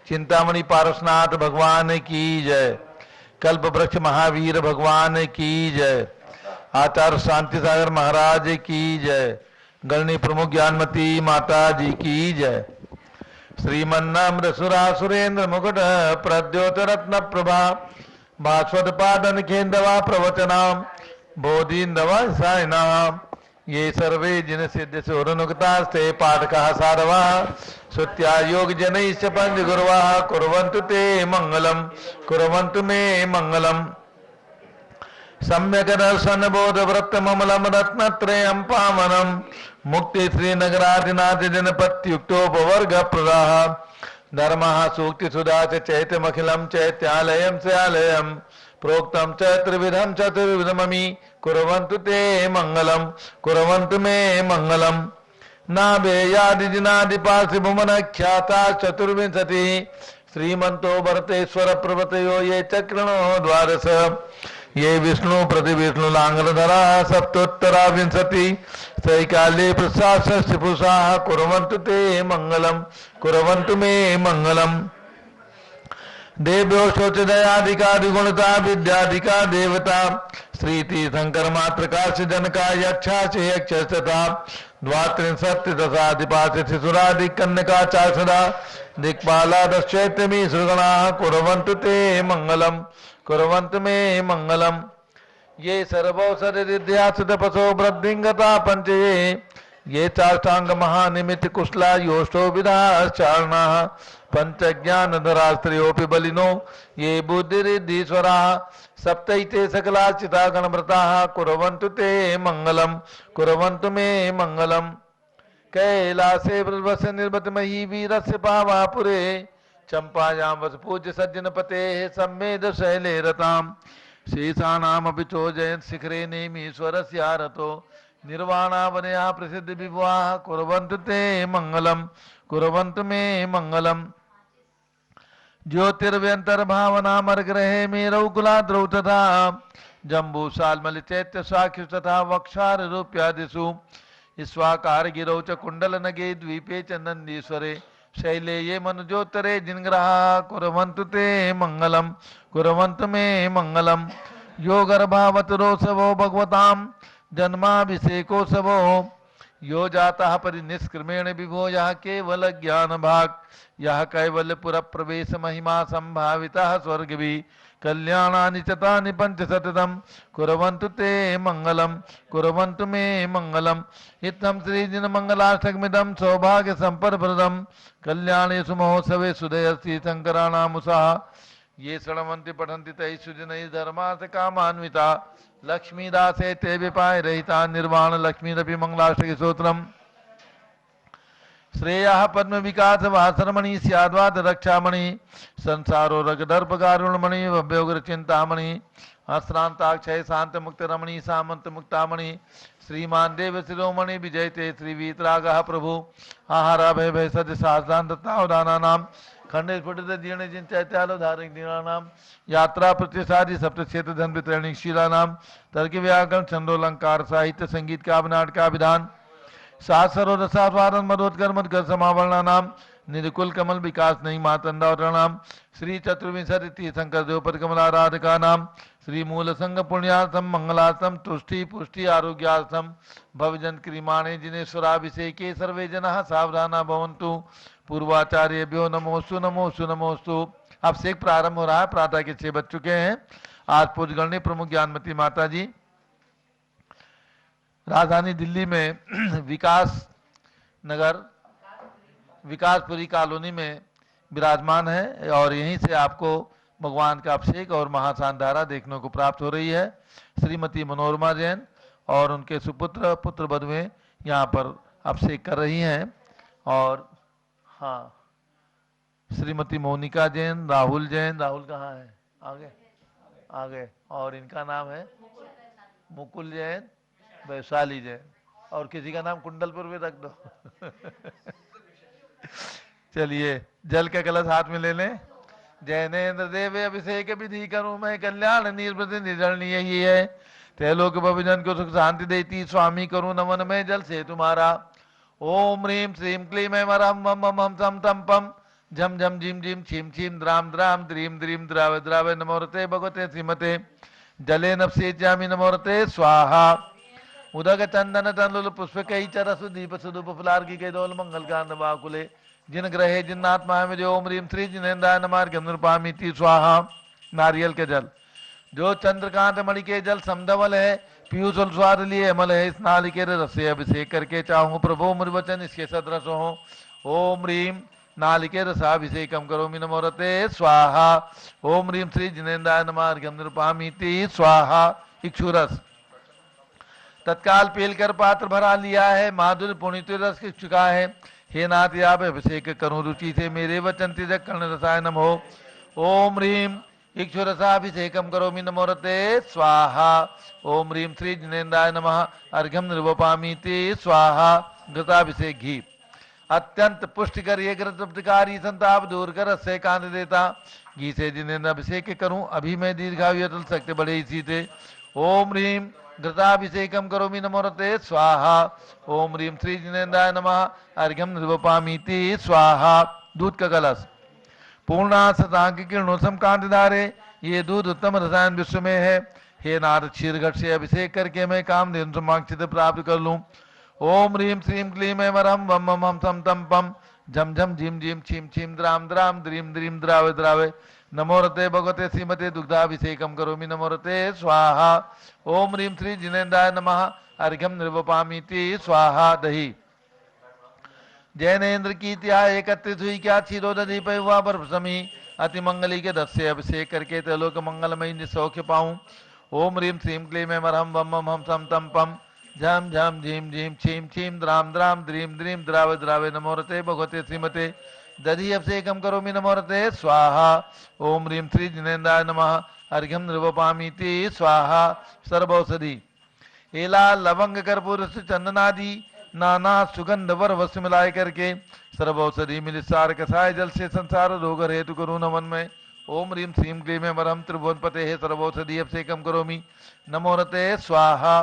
चिंतामणि पारसनाथ भगवान की जय। कल्प वृक्ष महावीर भगवान की जय। आचार्य शांति सागर महाराज की जय। गणनी प्रमुख ज्ञानमती माता जी की जय। श्रीमन्नाम्र सुरासुरेंद्र मुकुट प्रद्योत रत्न प्रभा भास्वत पादन केंद्रवा प्रवचनाम बोधिंदवा सायनाम ये सर्वे जिन सिद्ध सुरनुक्तास्ते पाठकाः सारवा श्रुत्या योग जनैश्च पंच गुरुवाः कुर्वन्तु ते मंगलम कुर्वन्तु मे मंगलम। सम्यक दर्शन बोध व्रत ममलम रत्नत्रयं पावनम मुक्ति श्रीनगराधिनाथ जनपत्युक्तोपवर्ग प्रदाः धर्मः सूक्ति सुधा चैत्यमखिलम चैत्यालयं स्यालयं प्रोक्तम च त्रिविधम चतुर्विधममि कुर्वन्तु ते मंगलम कुर्वन्तु मे मंगलम। नाभेयादिजिनादि पार्थिवमन ख्याता चतुर्विंशति श्रीमंतो भरतेश्वर प्रवतयो ये चक्रणो द्वादश ये विष्णु प्रतिविष्णु लांगलधरा सप्तोत्तरा विंशति सैकाले प्रसादपुषा कुर्वन्तु ते मंगलम कुर्वन्तु मे मंगलम। देव्यो शोचदयाधिकादिगुणता विद्याधिका देवता श्रीति शंकर मात्रकाश जनका यक्षा से यक्षता द्वात्रिंशत् दशाधिपाश शिशुरादि कन्यका चासदा दिक्पाला दश्चैत्यमी सुगणा कुर्वन्तु ते मंगलम कुर्वन्तु मे मंगलम। ये सर्वौषधिध्यासपसो वृद्धिंगता पंचये ये चाष्टांग महानिमित कुशला योष्टो विधाश्चारणा पंचज्ञानधरास्त्रियोपि बलिनो ये बुद्धिरिद्धीश्वरा सप्तैते सकलाचिता गणव्रता कुर्वन्तु ते मंगलम कुर्वन्तु मे मंगलम। कैलासे वृषभस्य निर्वतमयी वीरस्य पावापुरे चंपायां वस पूज्य सज्जन पते सम्मेद शैले रताम शेषाणामपि चोजयन् शिखरे नेमीश्वरस्यारतो निर्वाणावनया प्रसिद्ध विभुवाः कुर्वन्तु ते मंगलम कुर्वन्तु मे मंगलम। ज्योतिर्व्यंतर्भावना मर्ग्रहे मेरौकुलाद्रौ तथा जम्बूसाल्मलि चैत्य साक्षि तथा वक्षार रूप्यादिषु स्वाकार गिरौ च कुंडल नगे द्वीपे च नंदीश्वरे शैले ये मनुजोत्तरे जिनग्रहा कुर्वन्तु ते मंगलम कुर्वन्तु मे मंगलम। योगर्भावतरोत्सवो भगवताम जन्माभिषेकोत्सवो यो जाता परिनिष्क्रमेण विभो यह केवल ज्ञान भाग यह कैवल्यपुर प्रवेश महिमा संभाविता स्वर्ग भी कल्याणानि चतानि पंच सततम कुर्वन्तु ते मंगलम कुर्वन्तु मे मंगलम। इत्थं श्रीजिन मंगलाष्टकमिदं सौभाग्य संपदप्रदं कल्याणेषु महोत्सवे सुदयस्ति शंकराणामुषः ये शृण्वन्ति पठन्ति तैः सुजनैः धर्मार्थ कामान्विता लक्ष्मीदासे ते विपाय रहिता निर्वाण लक्ष्मीरपि मंगलाष्टक स्तोत्रम। श्रेयः पद्म विकास वासरमणि स्याद्वाद रक्षामणि संसारो रगदर्प कारुणमणि भव्योग्र चिंतामणि अश्रांताक्षय शांत मुक्त रमणि सामंत मुक्तामणि श्रीमान देव शिरोमणि विजयते श्री वीतरागः प्रभु आहारा भय भय सद साधान नाम खंडे स्फुटित जीर्ण जिन चैत्यालो धारिक दीनानाम यात्रा प्रतिसादी सप्त क्षेत्र धन वितरणी शीला नाम तर्क व्याकरण छंदोलंकार साहित्य संगीत का नाटक विधान सासरो रसास्वादन मदोत्कर मदकर समावरणा नाम निरकुल कमल विकास नहीं मातंडा नाम श्री चतुर्विंशति तीर्थंकर देवपद कमलाराधका नाम श्री मूल संग पुण्यार्थम मंगलार्थम तुष्टि पुष्टि आरोग्यार्थम भवजन क्रिमाणे जिनेश्वराभिषेके सर्वे जनाः सावधाना भवन्तु पूर्वाचार्यभ्यो नमोस्तु नमोस्तु नमोस्तु। अब से प्रारंभ हो रहा है, प्रातः के 6 बज चुके हैं। आज पूज्यगण्य प्रमुख ज्ञानमती माता जी राजधानी दिल्ली में विकास नगर विकासपुरी कॉलोनी में विराजमान है और यहीं से आपको भगवान का अभिषेक और महाशानधारा देखने को प्राप्त हो रही है। श्रीमती मनोरमा जैन और उनके सुपुत्र पुत्र बधुएं यहाँ पर अभिषेक कर रही हैं और हाँ श्रीमती मोनिका जैन, राहुल कहाँ है? आगे और इनका नाम है मुकुल जैन, वैशाली जैन और किसी का नाम कुंडलपुर में रख दो। चलिए जल का कलश हाथ में ले लें। जैनेन्द्र देव अभिषेक विधि करूं मैं कल्याण निर्वृति निर्जरणीय ही है त्रैलोक भवजन को सुख शांति देती स्वामी करूं नमन में जल से तुम्हारा। ओम ह्रीम श्रीम क्लीम ऐं वरम वम वम हम सम तम पम झम झम झिम झिम छीम छीम द्राम द्राम द्रीम द्रीम द्रावे द्रावे नमोरते भगवते श्रीमते जले नपसे जामी नमोरते स्वाहा उदक चंदन तंदुल पुष्प कई चरसु दीप सुदुप फुलार की के दोल मंगल कांड वाकुले जिन ग्रहे जिन्नात्मा में जो ओम रीम श्री जिनेन्द्राय नमार गंधर्पामिति स्वाहा नारियल के जल जो चंद्रकांत मणि के जल समधवल है पीयूष स्वाद लिए अमल है इस नालिके रस से अभिषेक करके चाहूँ प्रभु मुर्वचन इसके सदृश हो ओम रीम नालिके रसाभिषेकम करोमि नमोरते स्वाहा ओम रीम श्री जिनेन्द्राय नमार गंधर्पामिति स्वाहा इक्षुरस तत्काल पेल कर पात्र भरा लिया है माधुर्य पुणित रस की चुका है हे नाथ आप अभिषेक करूं रुचि से मेरे वचन तिजक कर्ण रसायनम हो ओम ह्रीम इक्षुरसाभिषेकम करोमि नमोरते स्वाहा ओम ह्रीम श्री जिनेन्द्राय नमः अर्घ्यम निर्वपामीति स्वाहा घृताभिषेक घी अत्यंत पुष्टिकर ये घृतकारी संताप दूर कर से कांद देता घी से जिनेन्द्र अभिषेक करूं अभी मैं दीर्घायु अटल सकते बड़े इसी थे ओम ह्रीम घृताभिषेकम करोमि नमोरते स्वाहा ओम ह्रीम श्री जिनेन्द्राय नमः अर्घ्यम निर्वपामीति स्वाहा दूध का कलश पूर्णासतांक किरणों समकांतधारे ये दूध उत्तम रसायन विश्व में है हे नारद क्षीरघट से अभिषेक करके मैं कामधेनु समाक्षित प्राप्त कर लूं ओम ह्रीम श्रीम क्लीम ऐमरम वम मम हम सम तम पम झम झम झिम झिम छीम छीम द्राम द्राम द्रीम द्रीम द्रावे द्रावे नमोरते भगवते श्रीमते दुग्धाभिषेकम करोमि नमोरते स्वाहा ओम ह्रीम श्री जिनेन्द्राय नमः अर्घ्यम निर्वपामीति स्वाहा दही जैनेन्द्र की त्या एकत्रित हुई क्या क्षीरोदधि पे हुआ बर्फ समी अति मंगली के दस से अभिषेक करके त्रिलोक मंगलमयी निसौख्य पाऊं ओम ह्रीम श्रीम क्लीम ऐमरम वम मम हम सम तम पम झम झम झीम झीम छीम छीम द्राम द्राम द्रीम द्रीम द्रावे द्रावे नमोरते भगवते श्रीमते दधि अभिषेकम करोमि नमोरते स्वाहा ओम ह्रीम श्री जिनेन्द्राय नमः अर्घ्यम निर्वपामीति स्वाहा सर्वौषधि एला लवंग कर्पूर चंदनादि नाना सुगंध वर वस्तु मिलाए करके सर्वौषधि मिलिसार कसाय जल से संसार रोग हेतु करो नमन में ओम ह्रीम श्रीम क्लीम ऐमरम त्रिभुवन पते हे सर्वौषधि अभिषेकम करोमि नमोरते स्वाहा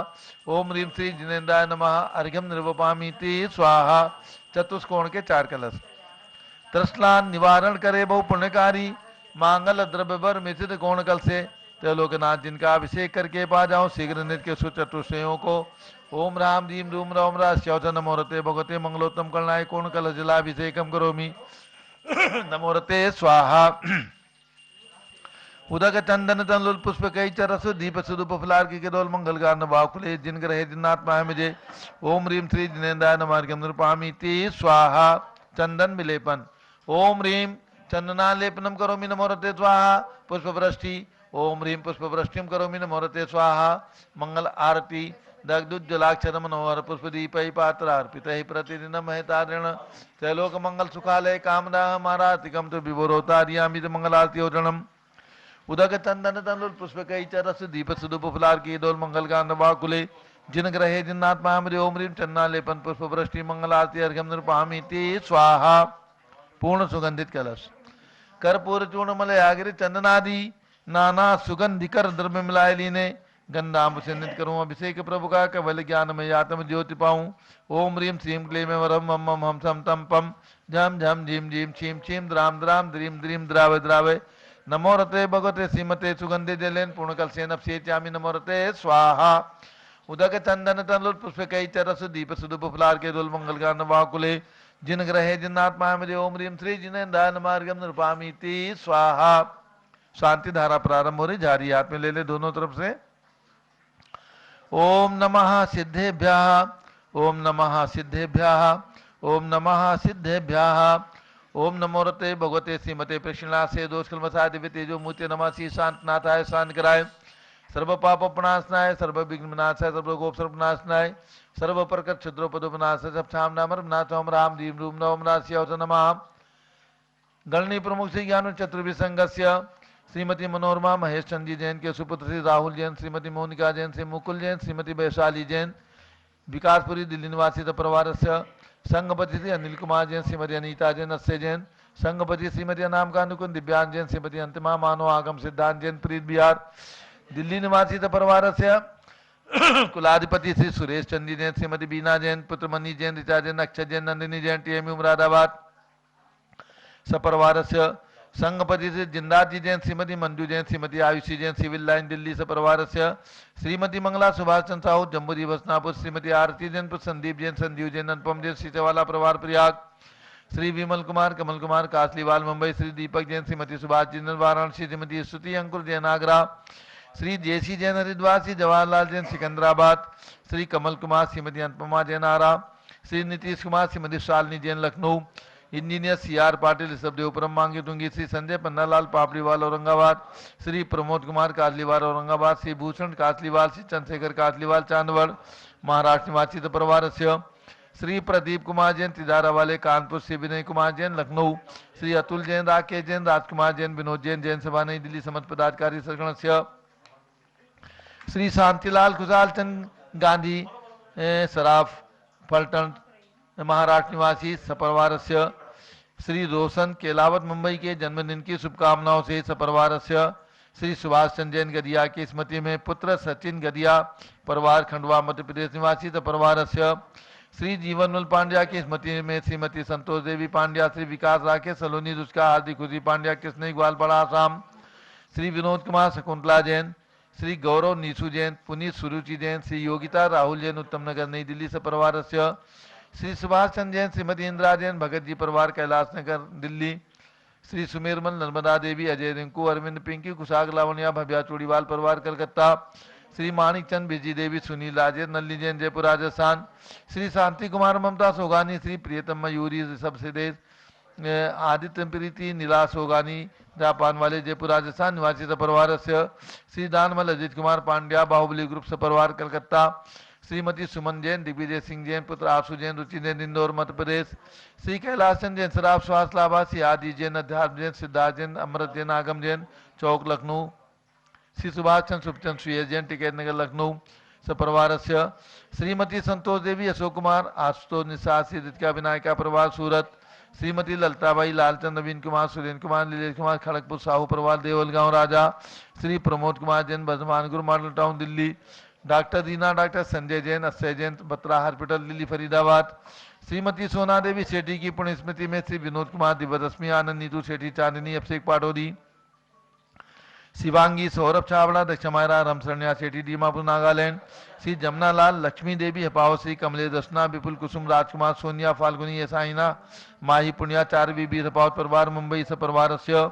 ओम ह्रीम श्री जिनेन्द्राय नमः अर्घ्यम निर्वपामीति स्वाहा चतुष्कोण के चार कलश तृष्णान निवारण करे बहु पुण्यकारी मांगल द्रव्य वर मिश्रित कोण कल से त्रिलोकनाथ जिनका अभिषेक करके पा जाओ शीघ्र नित्य सुचतुष्टयों को ओम राम दीम रूम राम राश्यौच नमोरते भगवते मंगलोत्तम कलनाय कोण कल जलाभिषेकम करोमि नमोरते स्वाहा उदक चंदन तंलुल पुष्प कई चरसु दीप सुदुप फुलार की केदोल मंगल गान वाकुले जिन ग्रहे जिन्नात्मा है मुझे ओम ह्रीम श्री जिनेन्द्राय नमः अर्घ्यम निर्वपामीति स्वाहा चंदन विलेपन ओम ह्रीम चंदनालेपनम करोमि नमोरते स्वाहा पुष्पवृष्टि ओम ह्रीम पुष्पवृष्टिम करोमि नमोरते स्वाहा मंगल आरती दग्धुज्जलाक्षर मनोहर पुष्पदीपै पात्रार्पित प्रतिदिनम हेतारण त्रैलोक मंगल सुखालय कामना मारातिकम तो विभोरोतारियामि मंगलारती ओजनम उदक चंदन तंदुल पुष्प कई चरस दीप सुदुप फुलार की डोल मंगल कांड वाकुले जिन ग्रहे जिन्नात्मा हमारे ओम ह्रीम चन्नालेपन पुष्प वृष्टि मंगल आरती अर्घ्यम निर्वपामीति स्वाहा पूर्ण सुगंधित कलश कर्पूर चूर्ण मलयागिरि चंदनादि नाना सुगंधिकर द्रव्य मिलाए लीने गंधाम से नित करूं अभिषेक प्रभु का केवल ज्ञान में आत्म ज्योति पाऊं ओम ह्रीम श्रीम क्लीम ऐमरम वम मम हम सम तम पम झम झम झीम झीम छीम छीम द्राम द्राम द्रीम द्रीम द्रावे द्रावे नमोरते भगवते श्रीमते सुगंधे जलेन पूर्णकल से नपसेत्यामि नमोरते स्वाहा उदक चंदन तंलुल पुष्प कई चरस दीप सुदुप फुलार के दुल मंगल गान वाकुले जिन ग्रहे जिन्नात्मा मुझे ओम ह्रीम श्री जिनेन्द्राय नमः अर्घ्यम निर्वपामीति स्वाहा शांति धारा प्रारंभ हो रही जा रही हाथ में ले ले दोनों तरफ से ओम नमः सिद्धेभ्यः ओम नमः सिद्धेभ्यः ओम नमः सिद्धेभ्यः ओम नमोरते भगवते श्रीमते प्रश्ना से दोष कलमसाय दिव्य तेजो मूर्ति नमः शांतनाथाय शांत कराय सर्व पाप प्रणाशनाय सर्व विघ्न विनाशाय सर्व गोप सर्वनाशनाय सर्व प्रकट क्षुद्रोपदोपनाशाय सब शाम नाम नाथ ओम राम दीम रूम नवम राश्यौच नमः गणनी प्रमुख श्री ज्ञान चतुर्विसंगस्य श्रीमती मनोरमा महेश चंदी जैन के सुपुत्र श्री राहुल जैन श्रीमती मोनिका जैन श्री मुकुल जैन श्रीमती वैशाली जैन विकासपुरी दिल्ली निवासी परिवार से संघपति श्री अनिल कुमार जैन श्रीमती अनीता जैन अस्य जैन संघपति श्रीमती अनाम कानुकुन दिव्यांग जैन श्रीमती अंतिमा मानव आगम सिद्धांत जैन प्रीत बिहार दिल्ली निवासी परिवार से कुलाधिपति श्री सुरेश चंदी जैन श्रीमती बीना जैन पुत्र मनी जैन ऋचा जैन अक्षय जैन नंदिनी जैन टीएमयू मुरादाबाद सपरिवारस्य संघपति श्री जिंदाल जी Jain, Shrimati Manju Jain, Shrimati Ayushi Jain, civil line Delhi सपरिवारस्य Shrimati Mangla Subhash Chandra Sahu jamboree बसनापुर, Shrimati आरती जैन, संदीप जैन, संजीव जैन, अनुपम जैन, सीतेवाला परिवार Prayag, Shri Vimal Kumar, Kamal Kumar Kasliwal Mumbai, Shri Deepak Jain, Shrimati Subhash Jain Varanasi, Shrimati Stuti Ankur Jain Agra, Shri JC Jain Haridwar, Shri Jawaharlal Jain Secunderabad, Shri Kamal Kumar, Shrimati Anupama Jain Arrah, Shri Nitish Kumar, Shrimati Shalini Jain Lucknow, engineer C R Patil Rishabhdevpuram Mangi Tungi, Shri Sanjay Pannalal Papriwal Aurangabad, Shri Pramod Kumar Kasliwal Aurangabad, Shri Bhushan Kasliwal, Shri Chandrashekhar Kasliwal Chandwad Maharashtra निवासी परिवार से श्री प्रदीप कुमार जैन तिदारा वाले कानपुर, श्री विनय कुमार जैन लखनऊ, श्री अतुल जैन, राकेश जैन, राजकुमार जैन, विनोद जैन, जैन सभा नई दिल्ली समझ पदाधिकारी सरगण से श्री शांतिलाल खुशाल चंद गांधी सराफ पलटन महाराष्ट्र निवासी सपरिवार से श्री रोशन केलावत मुंबई के जन्मदिन की शुभकामनाओं से सपरिवार से श्री सुभाष चंद्र जैन गदिया की स्मृति में पुत्र सचिन गदिया परिवार खंडवा मध्य प्रदेश निवासी सपरिवार से श्री जीवनमल पांड्या की स्मृति में श्रीमती संतोष देवी पांड्या, श्री विकास राकेश सलोनी दुष्का, हार्दिक खुशी पांड्या कृष्ण ग्वालपाड़ा आसाम, श्री विनोद कुमार शकुंतला जैन, श्री गौरव नीसू जैन, पुनीत सुरुचि जैन, श्री योगिता राहुल जैन उत्तम नगर नई दिल्ली से परिवार से श्री सुभाष चंद्र जैन, श्रीमती इंदिरा जैन भगत जी परिवार कैलाश नगर दिल्ली, श्री सुमेरमल नर्मदा देवी अजय रिंकू अरविंद पिंकी कुशाग लावण्या भव्या चूड़ीवाल परिवार कलकत्ता, श्री माणिक चंद बिजी देवी सुनील राजेश नल्ली जैन जयपुर राजस्थान, श्री शांति कुमार ममता सोगानी, श्री प्रियतम मयूरी ऋषभ सिदेश, आदित्य प्रीति नीला सोगानी जापान वाले जयपुर राजस्थान निवासी सपरिवार से श्री दानमल अजित कुमार पांड्या बाहुबली ग्रुप सपरिवार कलकत्ता, श्रीमती सुमन जैन, दिग्विजय सिंह जैन, पुत्र आशु जैन, रुचि जैन, इंदौर मध्य प्रदेश, श्री कैलाश चंद जैन, शराब स्वास्थ्य लाभा, श्री आदि जैन, अध्यात्म जैन, सिद्धार्थ जैन, अमृत जैन, आगम जैन, चौक लखनऊ, श्री सुभाष चंद्र सुखचंद सुयस जैन, टिकैत नगर लखनऊ सपरिवार से श्रीमती संतोष देवी, अशोक कुमार, आशुतोष निषाद, श्री रितिका विनायका परिवार सूरत, श्रीमती ललताबाई, लालचंद, नवीन कुमार, सुरेंद्र कुमार, नीलेश कुमार, खड़गपुर साहू परिवार देवल गांव राजा, श्री प्रमोद कुमार जैन, बर्धमान गुरु मॉडल टाउन दिल्ली, डॉक्टर दीना, डॉक्टर संजय जैन, अक्षय जैन, बत्रा हॉस्पिटल दिल्ली फरीदाबाद, श्रीमती सोना देवी सेठी की पुण्य स्मृति में श्री विनोद कुमार, दिव्यरश्मि आनंद, नीतू सेठी, चांदनी अभिषेक पाटोरी, शिवांगी, सौरभ छावड़ा, दक्षमायरा, रामशरण्या सेठी दीमापुर नागालैंड, श्री जमुना लाल, लक्ष्मी देवी हपाव, श्री कमलेश दर्शना, विपुल कुसुम, राजकुमार, सोनिया, फाल्गुनी साइना, माही पुण्या, चारवी बीर हपावत परिवार मुंबई सपरिवार से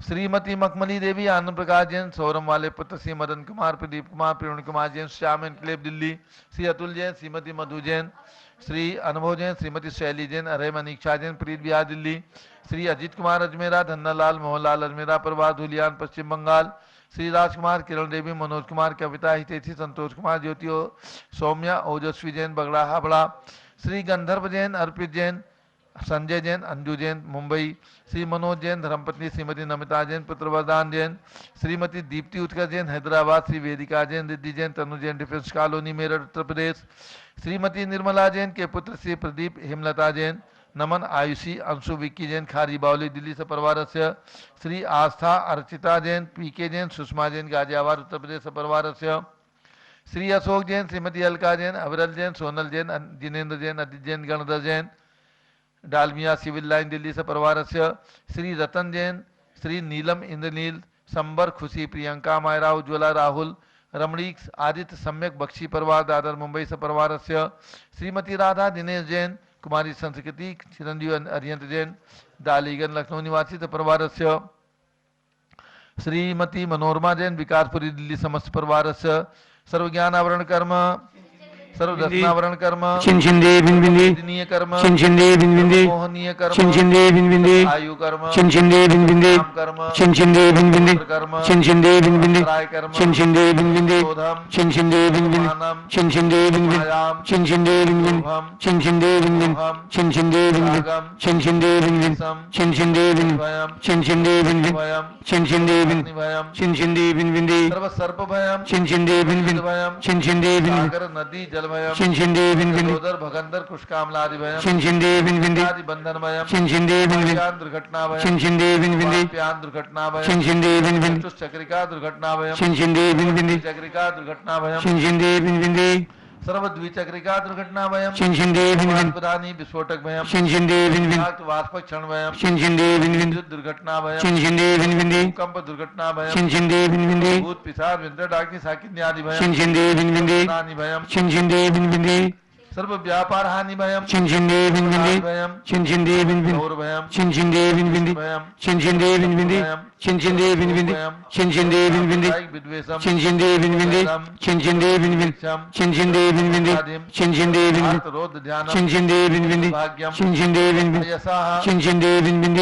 श्रीमती मखमली देवी, आनंद प्रकाश जैन, सौरम वाले पुत्र श्री मदन कुमार, प्रदीप कुमार, प्रेरण कुमार जैन, श्याम एनक्लेव दिल्ली, श्री अतुल जैन, श्रीमती मधु जैन, श्री अनुभव जैन, श्रीमती शैली जैन, अरय मनीक्षा जैन, प्रीत बिहार दिल्ली, श्री अजीत कुमार अजमेरा, धन्नालाल मोहनलाल अजमेरा परिवार धुलियान पश्चिम बंगाल, श्री राजकुमार, किरण देवी, मनोज कुमार, कविता हितेशी, संतोष कुमार, ज्योति सौम्या, ओजस्वी जैन, बगड़ा हाबड़ा, श्री गंधर्व जैन, अर्पित जैन, संजय जैन, अंजू जैन मुंबई, श्री मनोज जैन, धर्मपत्नी श्रीमती नमिता जैन, पुत्र वरदान जैन, श्रीमती दीप्ति उत्कर्ष जैन हैदराबाद, श्री वेदिका जैन, रिद्धि जैन, तनु जैन, डिफेंस कॉलोनी मेरठ उत्तर प्रदेश, श्रीमती निर्मला जैन के पुत्र श्री प्रदीप, हेमलता जैन, नमन, आयुषी, अंशु, विक्की जैन, खारी बावली दिल्ली से परिवार से श्री आस्था, अर्चिता जैन, पीके जैन, सुषमा जैन, गाजियाबाद उत्तर प्रदेश परिवार से श्री अशोक जैन, श्रीमती अलका जैन, अविरल जैन, सोनल जैन, जिनेन्द्र जैन, अदित जैन, गणधर जैन, डालमिया सिविल लाइन दिल्ली से परिवार से श्री रतन जैन, श्री नीलम इंद्रनील, संबर, खुशी, प्रियंका, मायरा, उज्ज्वला, राहुल, रमणीक, आदित्य, सम्यक, बख्शी परिवार दादर मुंबई से परिवार से श्रीमती राधा, दिनेश जैन, कुमारी संस्कृति, चिरंजीव अरियंत जैन, डालीगंज लखनऊ निवासी से परिवार से श्रीमती मनोरमा जैन, विकासपुरी दिल्ली समस्त परिवार से सर्वज्ञान आवरण कर्म, सर्वदर्शनावरण कर्म, छिंछिंदे बिंबिंदे कर्म, छिंछिंदे बिंबिंदे मोहनीय कर्म, छिंछिंदे बिंबिंदे आयु कर्म, छिंछिंदे बिंबिंदे कर्म, छिंछिंदे बिंबिंदे कर्म, छिंछिंदे बिंबिंदे कर्म, छिंछिंदे बिंबिंदे शोधम, छिंछिंदे बिंबिंदे छिंछिंदे बिंबिंदे मायाम, छिंछिंदे बिंबिंदे छिंछिंदे बिंबिंदे छिंछिंदे बिंबिंदे छिंछिंदे बिंबिंदे छिंछिंदे बिंबिंदे भयम, छिंछिंदे बिंबिंदे भयम, छिंछिंदे बिंबिंदे भयम, छिंछिंदे बिंबिंदे सर्व सर्प भयम, छिंछिंदे बिंबिंदे भयम, छिंछिंदे बिंबिंदे सागर नदी जल भयम, छिंछिंदे बिंबिंदे उदर भगंदर कुशकामलादि भयम, छिंछिंदे बिंबिंदे आदि बंधन भयम, छिंछिंदे बिंबिंदे प्यान दुर्घटना भयम, छिंछिंदे बिंबिंदे प्यान दुर्घटना भयम, छिंछिंदे बिंबिंदे चक्रिका दुर्घटना भयम, छिंछिंदे बिंबिंदे चक्रिका दुर्घटना भयम, छिंछिंदे बिंबिंदे सर्वद्विचक्रिका दुर्घटना भयम छिंछिंदी भिन्न प्रधानी विस्फोटक भयम छिंछिंदी भिन्न वाष्प क्षण भयम छिंछिंदी भिन्न विद्युत दुर्घटना भयम छिंछिंदी भिन्न भूकंप दुर्घटना भयम छिंछिंदी भिन्न भूत पिशाच विंध्य डाकिनी साकिन्य आदि भयम छिंछिंदी भिन्न हानि भयम छिंछिंदी भिन्न सर्व व्यापार हानि भयम छिंछिंदी भिन्न भयम छिंछिंदी भिन्न और भयम छिंछिंदी भिन्न भयम छिंछिंदी भिन्न छिंछिंदी भिन्न छिंछिंदी भिन्न विद्वेषम छिंछिंदी भिन्न छिंछिंदी भिन्न छिंछिंदी भिन्न छिंछिंदी भिन्न रोध ध्यान छिंछिंदी भिन्न भाग्यम छिंछिंदी भिन्न यशः छिंछिंदी भिन्न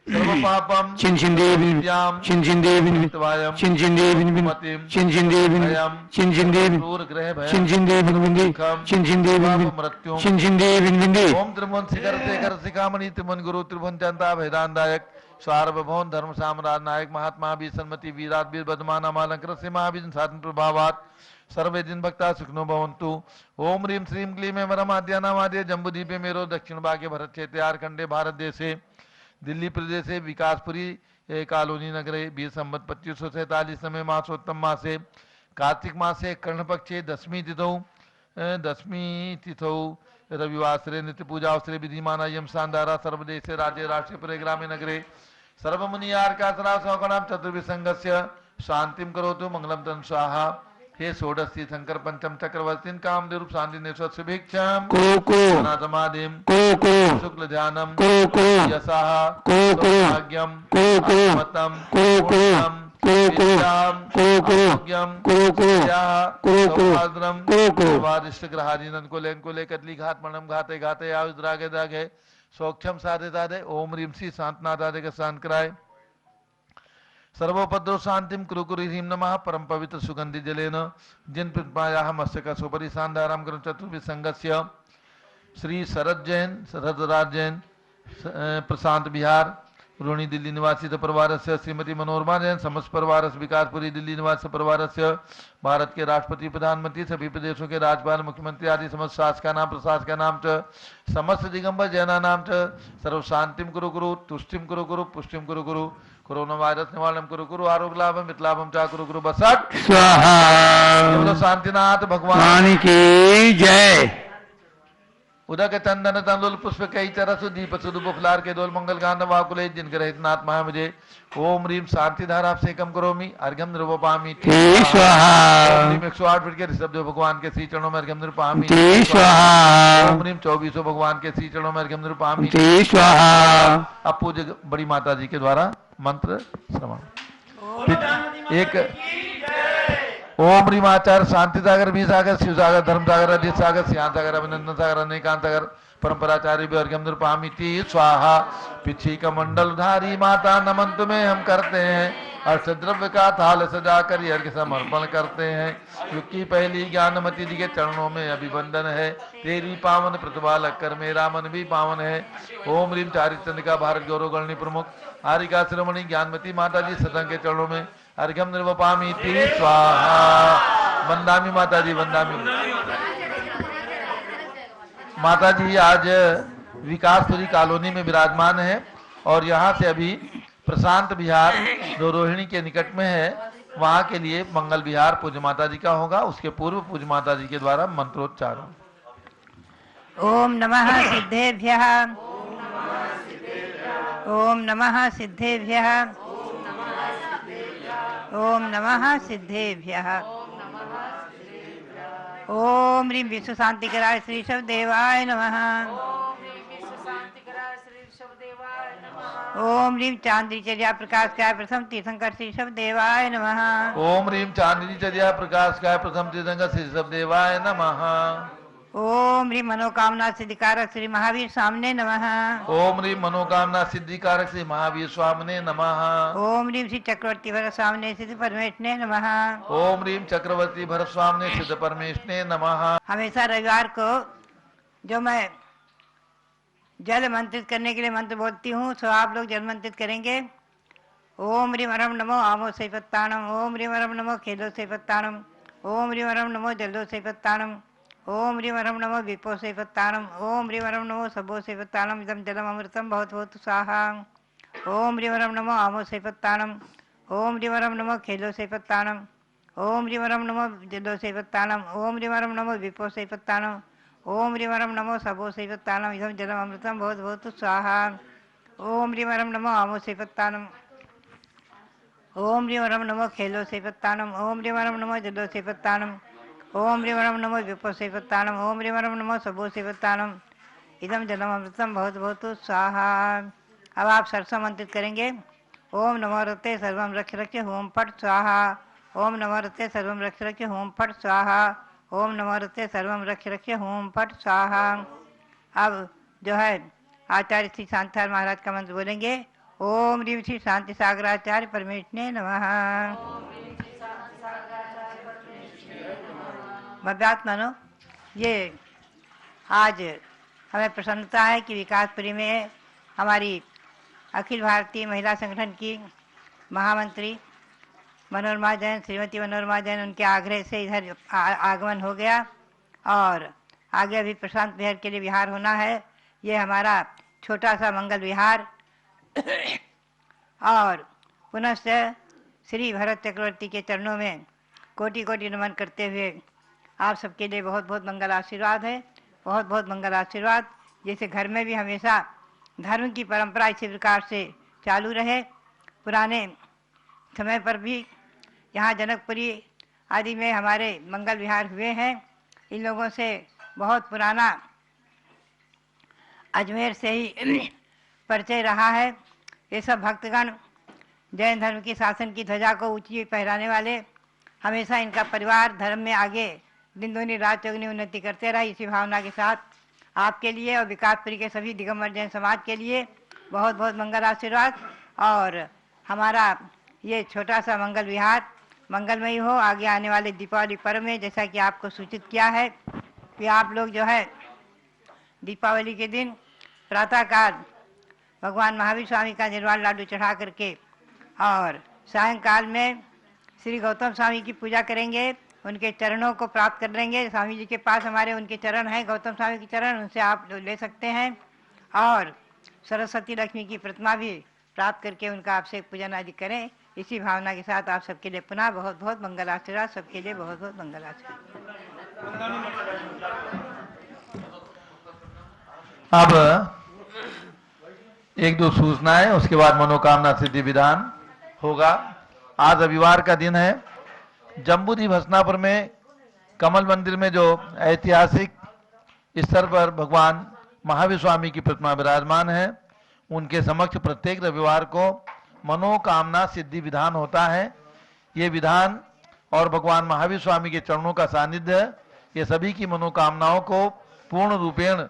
सर्व पापम छिंछिंदी भिन्न विद्याम छिंछिंदी भिन्न त्वायम छिंछिंदी भिन्न मतिम छिंछिंदी भिन्न छिंछिंदी भिन्न क्रूर ग्रह भयम छिंछिंदी भिन्न छिंछिंदी भिन्न मृत्युम छिंछिंदी भिन्न ओम त्रिभुवन शिखर शेखर शिखामणि त्रिभुवन गुरु त्रिभुवन चंदा भैदानदायक सार्वभौम धर्म साम्राज्य नायक महात्मा भी सन्मति वीरात वीर बदमाना मालंकर से महावीर साधन प्रभावात सर्वे दिन भक्ता सुखनो भवन्तु। ओम ह्रीम श्रीम क्लीम वरमाद्यानामाद्य जम्बूदीपे मेरो दक्षिण भागे भरत क्षेत्रे आरखंडे भारत देशे दिल्ली प्रदेशे विकासपुरी कॉलोनी नगरे 20 संवत 2547 समय मासोत्तम मासे कार्तिक मासे कर्ण पक्षे दशमी तिथौ रविवासरे नित्य पूजा अवसरे विधिमाना यम शानदारा सर्वदेशे राज्य राष्ट्रपुरे ग्रामे नगरे सर्वमुनियार्कासरा सौकणाम चतुर्विसंगस्य शांतिम करोतु मंगलम तन स्वाहा। हे षोडशी शंकर पंचम चक्रवर्तीन कामदेव रूप शांति नेश्वर शुभेच्छाम समाधिम शुक्ल ध्यानम यशः भाग्यम मतम कतली घात मणम घाते घाते आयुष द्रागे दागे सौख्यम साधे दादे ओम ह्रीम श्री शांतनाथ दादे का शांत कराए सर्वोपद्रव शांतिम कुरु ह्रीम नमः परम पवित्र सुगंधि जलेन जिन कृपाया मत्स्यका सुपरि शानदाराम ग्रह चतुर्विसंगस्य श्री शरद जैन शरदराज जैन प्रशांत बिहार रोणी दिल्ली निवासी परिवार से श्रीमती मनोरमा जैन समस्त परिवार विकासपुरी दिल्ली निवासी परिवार से भारत के राष्ट्रपति प्रधानमंत्री सभी प्रदेशों के राज्यपाल मुख्यमंत्री आदि समस्त शासका नाम प्रशासका नाम च समस्त दिगंबर जैना नाम च सर्व शांतिम कुरु गुरु तुष्टिम कुरु गुरु पुष्टिम कुरु गुरु कोरोना वायरस निवारणम कुरु गुरु आरोग्य लाभम मितलाभम चा कुरु गुरु बसट स्वाहा शांतिनाथ भगवान की जय। उदक चंदन तंदुल पुष्प कई चरस दीप सुदुप फुलार के दोल मंगल गांध वाकुले जिनके रहित नाथ महा मुझे ओम रीम शांति धारा आपसे कम करो मी अर्घम निरूपामी स्वाहा 108 फीट के ऋषभ भगवान के श्री चरणों में अर्घम निरूपामी स्वाहा ओम रीम 24 भगवान के श्री चरणों में अर्घम निरूपामी स्वाहा। अब पूज्य बड़ी माता जी के द्वारा मंत्र श्रवण एक ओम ह्रीम आचार्य शांति सागर भी सागर शिव सागर धर्म सागर अदित सागर सियान सागर अभिनंदन सागर अनेकांत सागर परंपराचार्य भी अर्घ्यम निरूपामिति स्वाहा। पिछी कमंडलधारी माता नमन तुम्हें हम करते हैं अष्टद्रव्य का थाल सजाकर अर्घ्य समर्पण करते हैं क्योंकि पहली ज्ञानमती जी के चरणों में अभिवंदन है तेरी पावन प्रतिभा लगकर मेरा मन भी पावन है। ओम ह्रीम चारि चंद्रिका भारत गौरव गणनी प्रमुख हारिका शिरोमणि ज्ञानमती माता जी सतंग के चरणों में अर्घ्यम निरूपामी स्वाहा। वंदामी माता जी वंदामी माता जी आज विकासपुरी कॉलोनी में विराजमान है और यहाँ से अभी प्रशांत विहार जो रोहिणी के निकट में है वहाँ के लिए मंगल विहार पूज्य माता जी का होगा। उसके पूर्व पूज्य माता जी के द्वारा मंत्रोच्चारण। ओम नमः सिद्धेभ्यः ओम नमः सिद्धेभ्यः ओम नमः सिद्धेभ्यः ओम ह्रीं विश्व शांतिकराय श्री शवदेवाय नमः ओम ह्रीं चांद्री चर्या प्रकाश काय प्रथम तीर्थंकर श्री शवदेवाय नमः ओम ह्रीं चांदनी चर्या प्रकाश काय प्रथम तीर्थंकर श्री शवदेवाय नमः ओम ह्रीं मनोकामना सिद्धिकारक श्री महावीर स्वामिने नमः ओम ह्रीं मनोकामना सिद्धिकारक श्री महावीर स्वामिने नमः ओम ह्रीं श्री चक्रवर्ती भरत स्वामिने सिद्ध परमेश्वरने नमः ओम ह्रीं चक्रवर्ती भरत स्वामिने सिद्ध परमेश्वरने नमः। हमेशा रविवार को जो मैं जल मंत्रित करने के लिए मंत्र बोलती हूँ सो आप लोग जल मंत्रित करेंगे। ओम ह्रीं अरम नमो आमो सैपत्ताणम ओम ह्रीं अरम नमो खेलो सैपत्ताणम ओम ह्रीं अरम नमो जलो सैपत्ताणम ओम ह्रीं अरम नमो विपो सैपत्ताणम ओम ह्रीं अरम नमो सबो सैपत्ताणम इदं जलम अमृतम भवतु भवतु स्वाहा। ओम ह्रीं अरम नमो आमो सैपत्ताणम ओम ह्रीं अरम नमो खेलो सैपत्ताणम ओम ह्रीं वरम नमो जलोसैवत्तानम ओम ह्रीं वरम नमो विपोसैवत्तानम ओम ह्रीं वरम नमो सबोसैवत्तानम इदं जलम अमृतम भवतु भवतु स्वाहा ओम ह्रीं वरम नमो आमोसैवत्तानम ओम ह्रीं वरम नमो खेलोसैवत्तानम ओम ह्रीं वरम नमो जलोसैवत्तानम ओम ह्रीं वरम नमो विपोसैवत्तानम ओम ह्रीं वरम नमो सबोसैवत्तानम इदम जलम अमृतम भवतु भवतु स्वाहा। अब आप सरसों मंत्रित करेंगे। ओम नमो रते सर्वम रक्ष रक्ष होम पट स्वाहा ओम नमो रते सर्वम रक्ष रक्ष होम पट स्वाहा ओम नमो रते सर्वम रक्ष रक्ष होम पट स्वाहा। अब जो है आचार्य श्री शांतार महाराज का मंत्र बोलेंगे। ओम ह्रीं श्री शांति सागराचार्य परमेश्वरे नमः। भव्यात्मनो, ये आज हमें प्रसन्नता है कि विकासपुरी में हमारी अखिल भारतीय महिला संगठन की महामंत्री मनोरमा जैन, श्रीमती मनोरमा जैन, उनके आग्रह से इधर आगमन हो गया और आगे अभी प्रशांत विहार के लिए विहार होना है। ये हमारा छोटा सा मंगल विहार और पुनश्च श्री भरत चक्रवर्ती के चरणों में कोटि कोटि नमन करते हुए आप सबके लिए बहुत बहुत मंगल आशीर्वाद है, बहुत बहुत मंगल आशीर्वाद। जैसे घर में भी हमेशा धर्म की परंपरा इसी प्रकार से चालू रहे। पुराने समय पर भी यहाँ जनकपुरी आदि में हमारे मंगल विहार हुए हैं। इन लोगों से बहुत पुराना अजमेर से ही परिचय रहा है। ये सब भक्तगण जैन धर्म की शासन की ध्वजा को ऊंची फहराने वाले, हमेशा इनका परिवार धर्म में आगे दिन दूनी रात चौगुनी उन्नति करते रहा। इसी भावना के साथ आपके लिए और विकासपुरी के सभी दिगंबर जैन समाज के लिए बहुत बहुत मंगल आशीर्वाद। और हमारा ये छोटा सा मंगल विहार मंगलमयी हो। आगे आने वाले दीपावली पर्व में जैसा कि आपको सूचित किया है कि आप लोग जो है दीपावली के दिन प्रातःकाल भगवान महावीर स्वामी का निर्वाण लाडू चढ़ा करके और सायंकाल में श्री गौतम स्वामी की पूजा करेंगे, उनके चरणों को प्राप्त कर लेंगे। स्वामी जी के पास हमारे उनके चरण हैं, गौतम स्वामी के चरण, उनसे आप ले सकते हैं। और सरस्वती लक्ष्मी की प्रतिमा भी प्राप्त करके उनका आपसे पूजन आदि करें। इसी भावना के साथ आप सबके लिए पुनः बहुत बहुत मंगल आशीर्वाद। सबके लिए बहुत बहुत मंगल आशीर्वाद। अब एक दो सूचनाएं, उसके बाद मनोकामना सिद्धि विधान होगा। आज रविवार का दिन है। जम्बूद्वीप हसनापुर में कमल मंदिर में जो ऐतिहासिक स्तर पर भगवान महावीर स्वामी की प्रतिमा विराजमान है, उनके समक्ष प्रत्येक रविवार को मनोकामना सिद्धि विधान होता है। ये विधान और भगवान महावीर स्वामी के चरणों का सानिध्य ये सभी की मनोकामनाओं को पूर्ण रूपेण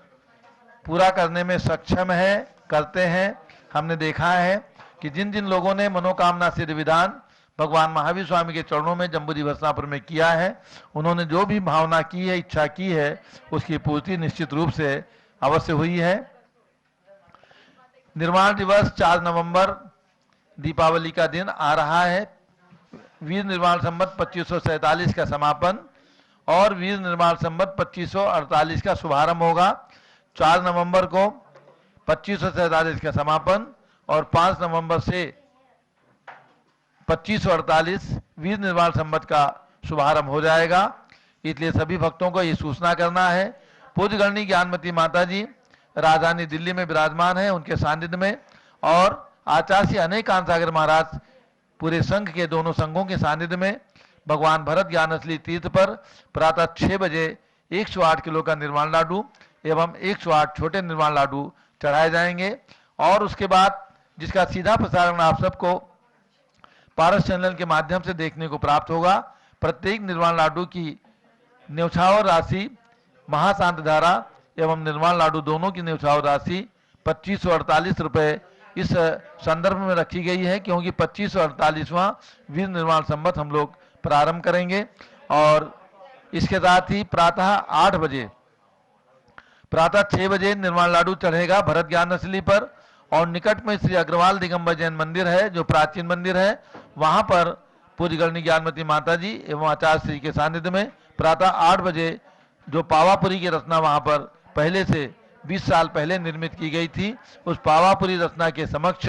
पूरा करने में सक्षम है, करते हैं। हमने देखा है कि जिन जिन लोगों ने मनोकामना सिद्धि विधान भगवान महावीर स्वामी के चरणों में जम्बूद्वीप हसनापुर में किया है, उन्होंने जो भी भावना की है, इच्छा की है, उसकी पूर्ति निश्चित रूप से अवश्य हुई है। निर्माण दिवस 4 नवंबर दीपावली का दिन आ रहा है। वीर निर्माण संवत 2547 का समापन और वीर निर्माण संवत 2548 का शुभारंभ होगा। 4 नवंबर को 2547 का समापन और 5 नवंबर से 2548 वीर निर्माण संवत का शुभारंभ हो जाएगा। इसलिए सभी भक्तों को ये सूचना करना है। पूज्य गणनी ज्ञानमती माता जी राजधानी दिल्ली में विराजमान है, उनके सानिध्य में, और आचार्य अनेक कांसागर महाराज पूरे संघ के दोनों संघों के सानिध्य में भगवान भरत ज्ञान असली तीर्थ पर प्रातः 6 बजे 108 किलो का निर्वाण लाडू एवं 108 छोटे निर्वाण लाडू चढ़ाए जाएंगे। और उसके बाद जिसका सीधा प्रसारण आप सबको पारस चैनल के माध्यम से देखने को प्राप्त होगा। प्रत्येक निर्वाण लाडू की न्यौछावर राशि महाशांत धारा एवं निर्वाण लाडू दोनों की न्यौछावर राशि 2548 रुपये इस संदर्भ में रखी गई है, क्योंकि 2548वां वीर निर्वाण संवत हम लोग प्रारंभ करेंगे। और इसके साथ ही प्रातः 8 बजे प्रातः 6 बजे निर्वाण लाडू चढ़ेगा भरत ज्ञान असली पर, और निकट में श्री अग्रवाल दिगंबर जैन मंदिर है जो प्राचीन मंदिर है, वहां पर पूज्य गणनी ज्ञानमती माता जी एवं आचार्य श्री के सानिध्य में प्रातः 8 बजे जो पावापुरी की रचना वहां पर पहले से 20 साल पहले निर्मित की गई थी, उस पावापुरी रचना के समक्ष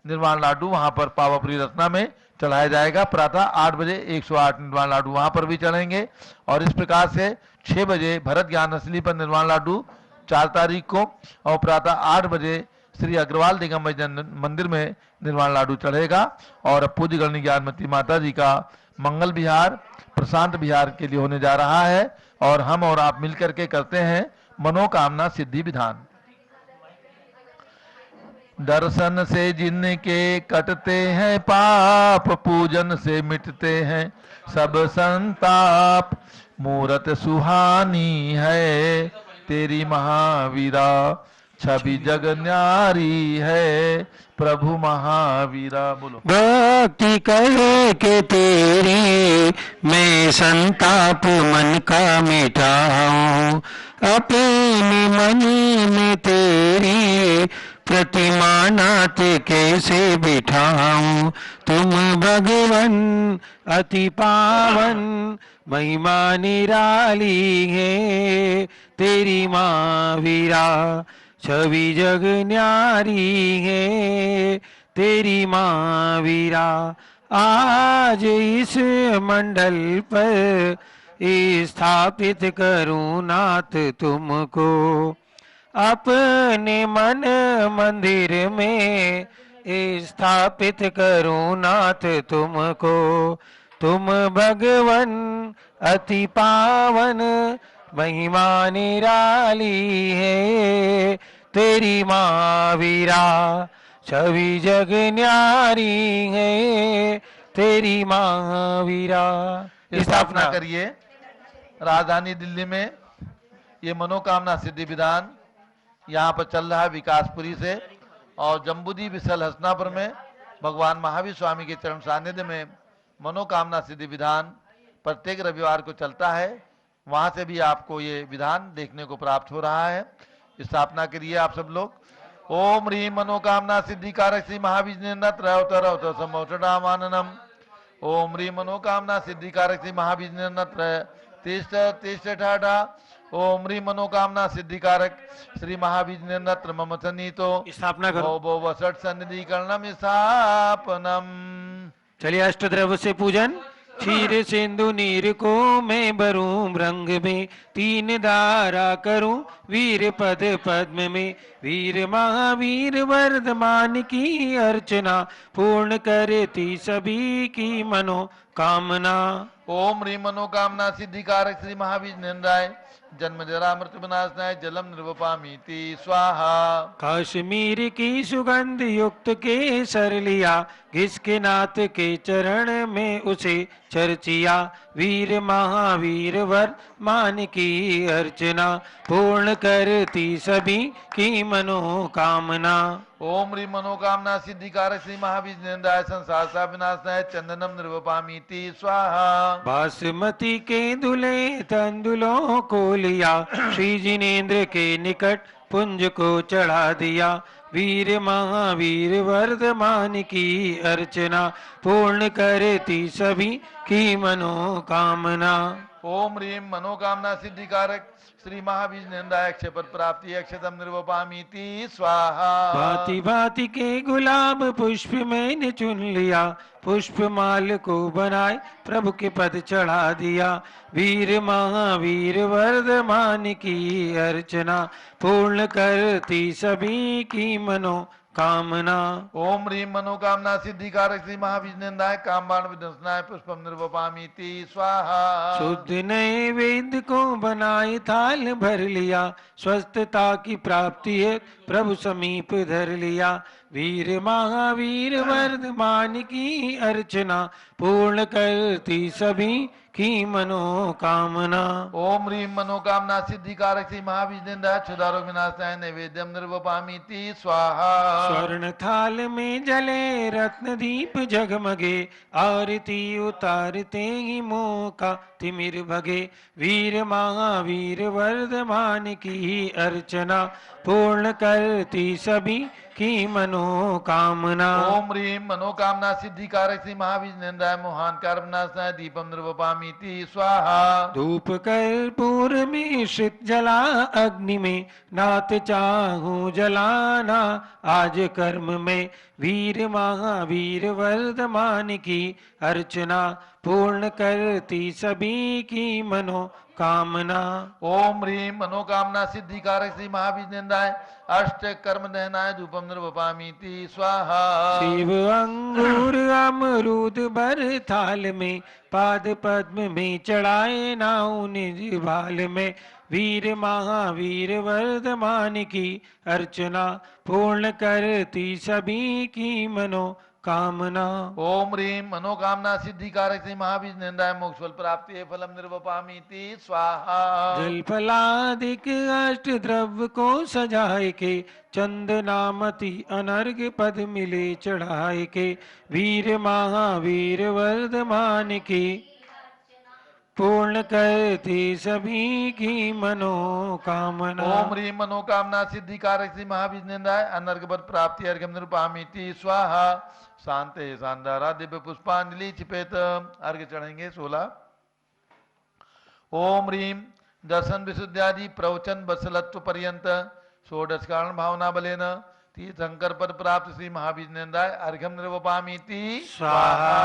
निर्वाण लाडू वहां पर पावापुरी रत्ना में चढ़ाया जाएगा। प्रातः 8 बजे 108 निर्वाण लाडू वहां पर भी चढ़ेंगे। और इस प्रकार से 6 बजे भरत ज्ञान असली पर निर्वाण लाडू 4 तारीख को, और प्रातः 8 बजे श्री अग्रवाल दिगंबर जन मंदिर में निर्वाण लाडू चढ़ेगा। और अब पूज्य गणनी ज्ञानमती माता जी का मंगल विहार प्रशांत विहार के लिए होने जा रहा है। और हम और आप मिलकर के करते हैं मनोकामना सिद्धि विधान। दर्शन से जिनके कटते हैं पाप, पूजन से मिटते हैं सब संताप। मूरत सुहानी है तेरी महावीरा, छवि जग न्यारी है प्रभु महावीरा। बोलो। भक्ति करे के तेरी मैं संताप मन का मिटाऊं, अपने मन में तेरी प्रतिमा नाथ कैसे बिठाऊं। तुम भगवन अति पावन, महिमा निराली है तेरी महावीरा, छवि जग न्यारी है तेरी महावीरा। आज इस मंडल पर स्थापित करूं नाथ तुमको, अपने मन मंदिर में स्थापित करूं नाथ तुमको। तुम भगवन अति पावन, महिमा निराली है तेरी महावीरा, छवि जग न्यारी है तेरी महावीरा। स्थापना करिए। राजधानी दिल्ली में ये मनोकामना सिद्धि विधान यहाँ पर चल रहा है विकासपुरी से, और जम्बूदी विशल हसनापुर में भगवान महावीर स्वामी के चरण सानिध्य में मनोकामना सिद्धि विधान प्रत्येक रविवार को चलता है। वहां से भी आपको ये विधान देखने को प्राप्त हो रहा है। स्थापना करिए आप सब लोग। ओम ह्रीं मनोकामना सिद्धि कारक श्री महाविष्णु सम्मोषणामाननम। ओम ह्रीं मनोकामना सिद्धि कारक श्री महाविष्णु तिष्ठ ठाठा। ओम ह्रीं मनोकामना सिद्धि कारक श्री महाविष्णु मम सन्नीतो। स्थापना करो। भो वसट सन्निधि करणम स्थापनम। चलिए अष्टद्रव्य से पूजन। क्षीर सिंधु नीर को मैं भरूं रंग में, 3 धारा करूं वीर पद पद्म में। वीर महावीर वर्धमान की अर्चना, पूर्ण करती सभी की मनोकामना। ओम ह्रीं मनोकामना सिद्धि कारक श्री महाविष्णुराय जन्म जरा मृत्यु विनाशनाय जलम निर्वपामीति स्वाहा। कश्मीर की सुगंध युक्त केसर लिया, घिसके नाथ के चरण में उसे चर्चिया। वीर महावीर वर्धमान की अर्चना, पूर्ण करती सभी की मनोकामना। ओम ह्रीं मनोकामना सिद्धि कारक श्री महाविष्णुराय संसार सा विनाशनाय चंदनम निर्वपामीति स्वाहा। बासमती के दुले तंदुलों को लिया, श्री जिनेन्द्र के निकट पुंज को चढ़ा दिया। वीर महावीर वर्धमान की अर्चना, पूर्ण करती सभी की मनोकामना। ओम ह्रीं मनोकामना सिद्धि कारक श्री महाविष्णुराय अक्षयपद प्राप्ति अक्षतम निर्वपामीति स्वाहा। भांति भांति के गुलाब पुष्प मैंने चुन लिया, पुष्प माल को बनाए प्रभु के पद चढ़ा दिया। वीर महावीर वर्धमान की अर्चना, पूर्ण करती सभी की मनोकामना। ओम ह्रीं मनोकामना सिद्धि कारक श्री महाविष्णुराय कामबाण विध्वंसनाय पुष्पम निर्वपामीति स्वाहा। शुद्ध नैवेद्य को बनाए थाल भर लिया, स्वस्थता की प्राप्ति है प्रभु समीप धर लिया। वीर महावीर वर्धमान की अर्चना, पूर्ण करती सभी की मनोकामना। ओम ह्रीं मनोकामना सिद्धि कारक श्री महाविष्णुराय क्षुधारोग विनाशनाय नैवेद्यम निर्वपामीति स्वाहा। स्वर्ण थाल में जले रत्न दीप जगमगे, आरती उतारते ही मोह का तिमिर भगे। वीर महावीर वर्धमान की अर्चना, पूर्ण करती सभी की मनोकामना। ओम ह्रीं मनोकामना सिद्धिकारक श्री महाविष्णुंदाय मोहान कार्बनाशाय दीपम निर्वपामीति स्वाहा। धूप कर्पूर मिश्रित जला अग्नि में, नाथ चाहूं जलाना आज कर्म में। वीर महावीर वर्धमान की अर्चना, पूर्ण करती सभी की मनोकामना। ओम ह्रीं मनोकामना सिद्धिकारक श्री महाविष्णुंदाय अष्ट कर्म दहनाय धूपम निर्वपामीति स्वाहा। शिव अंगूर अमरूद बर थाल में, पाद पद्म में चढ़ाए नाउ निज भाल में। वीर महावीर वर्धमान की अर्चना, पूर्ण करती सभी की मनोकामना। ओम ह्रीं मनोकामना सिद्धिकारक श्री महाविष्णुंदाय मोक्ष फल प्राप्ति फलम निर्वपामीति स्वाहा। जल फलादिक अष्ट द्रव्य को सजाए के, चंदनामति अनर्घ पद मिले चढ़ाए के। वीर महावीर वर्धमान की पूर्ण करती सभी की मनोकामना। ओम ह्रीं मनोकामना सिद्धिकारक श्री महाविष्णुंदाय अनर्घपद प्राप्ति अर्घ्यम निरूपामीति स्वाहा। शांते शानदारा दिव्य पुष्पांजलि छिपेत। अर्घ्य चढ़ेंगे 16। ओम ह्रीं दर्शन विशुद्ध्यादि प्रवचन बसलत्व पर्यंत षोडश कारण भावना बलेन तीर्थंकर पद प्राप्त श्री महाविष्णुंदाय अर्घ्यम निर्वपामीति स्वाहा।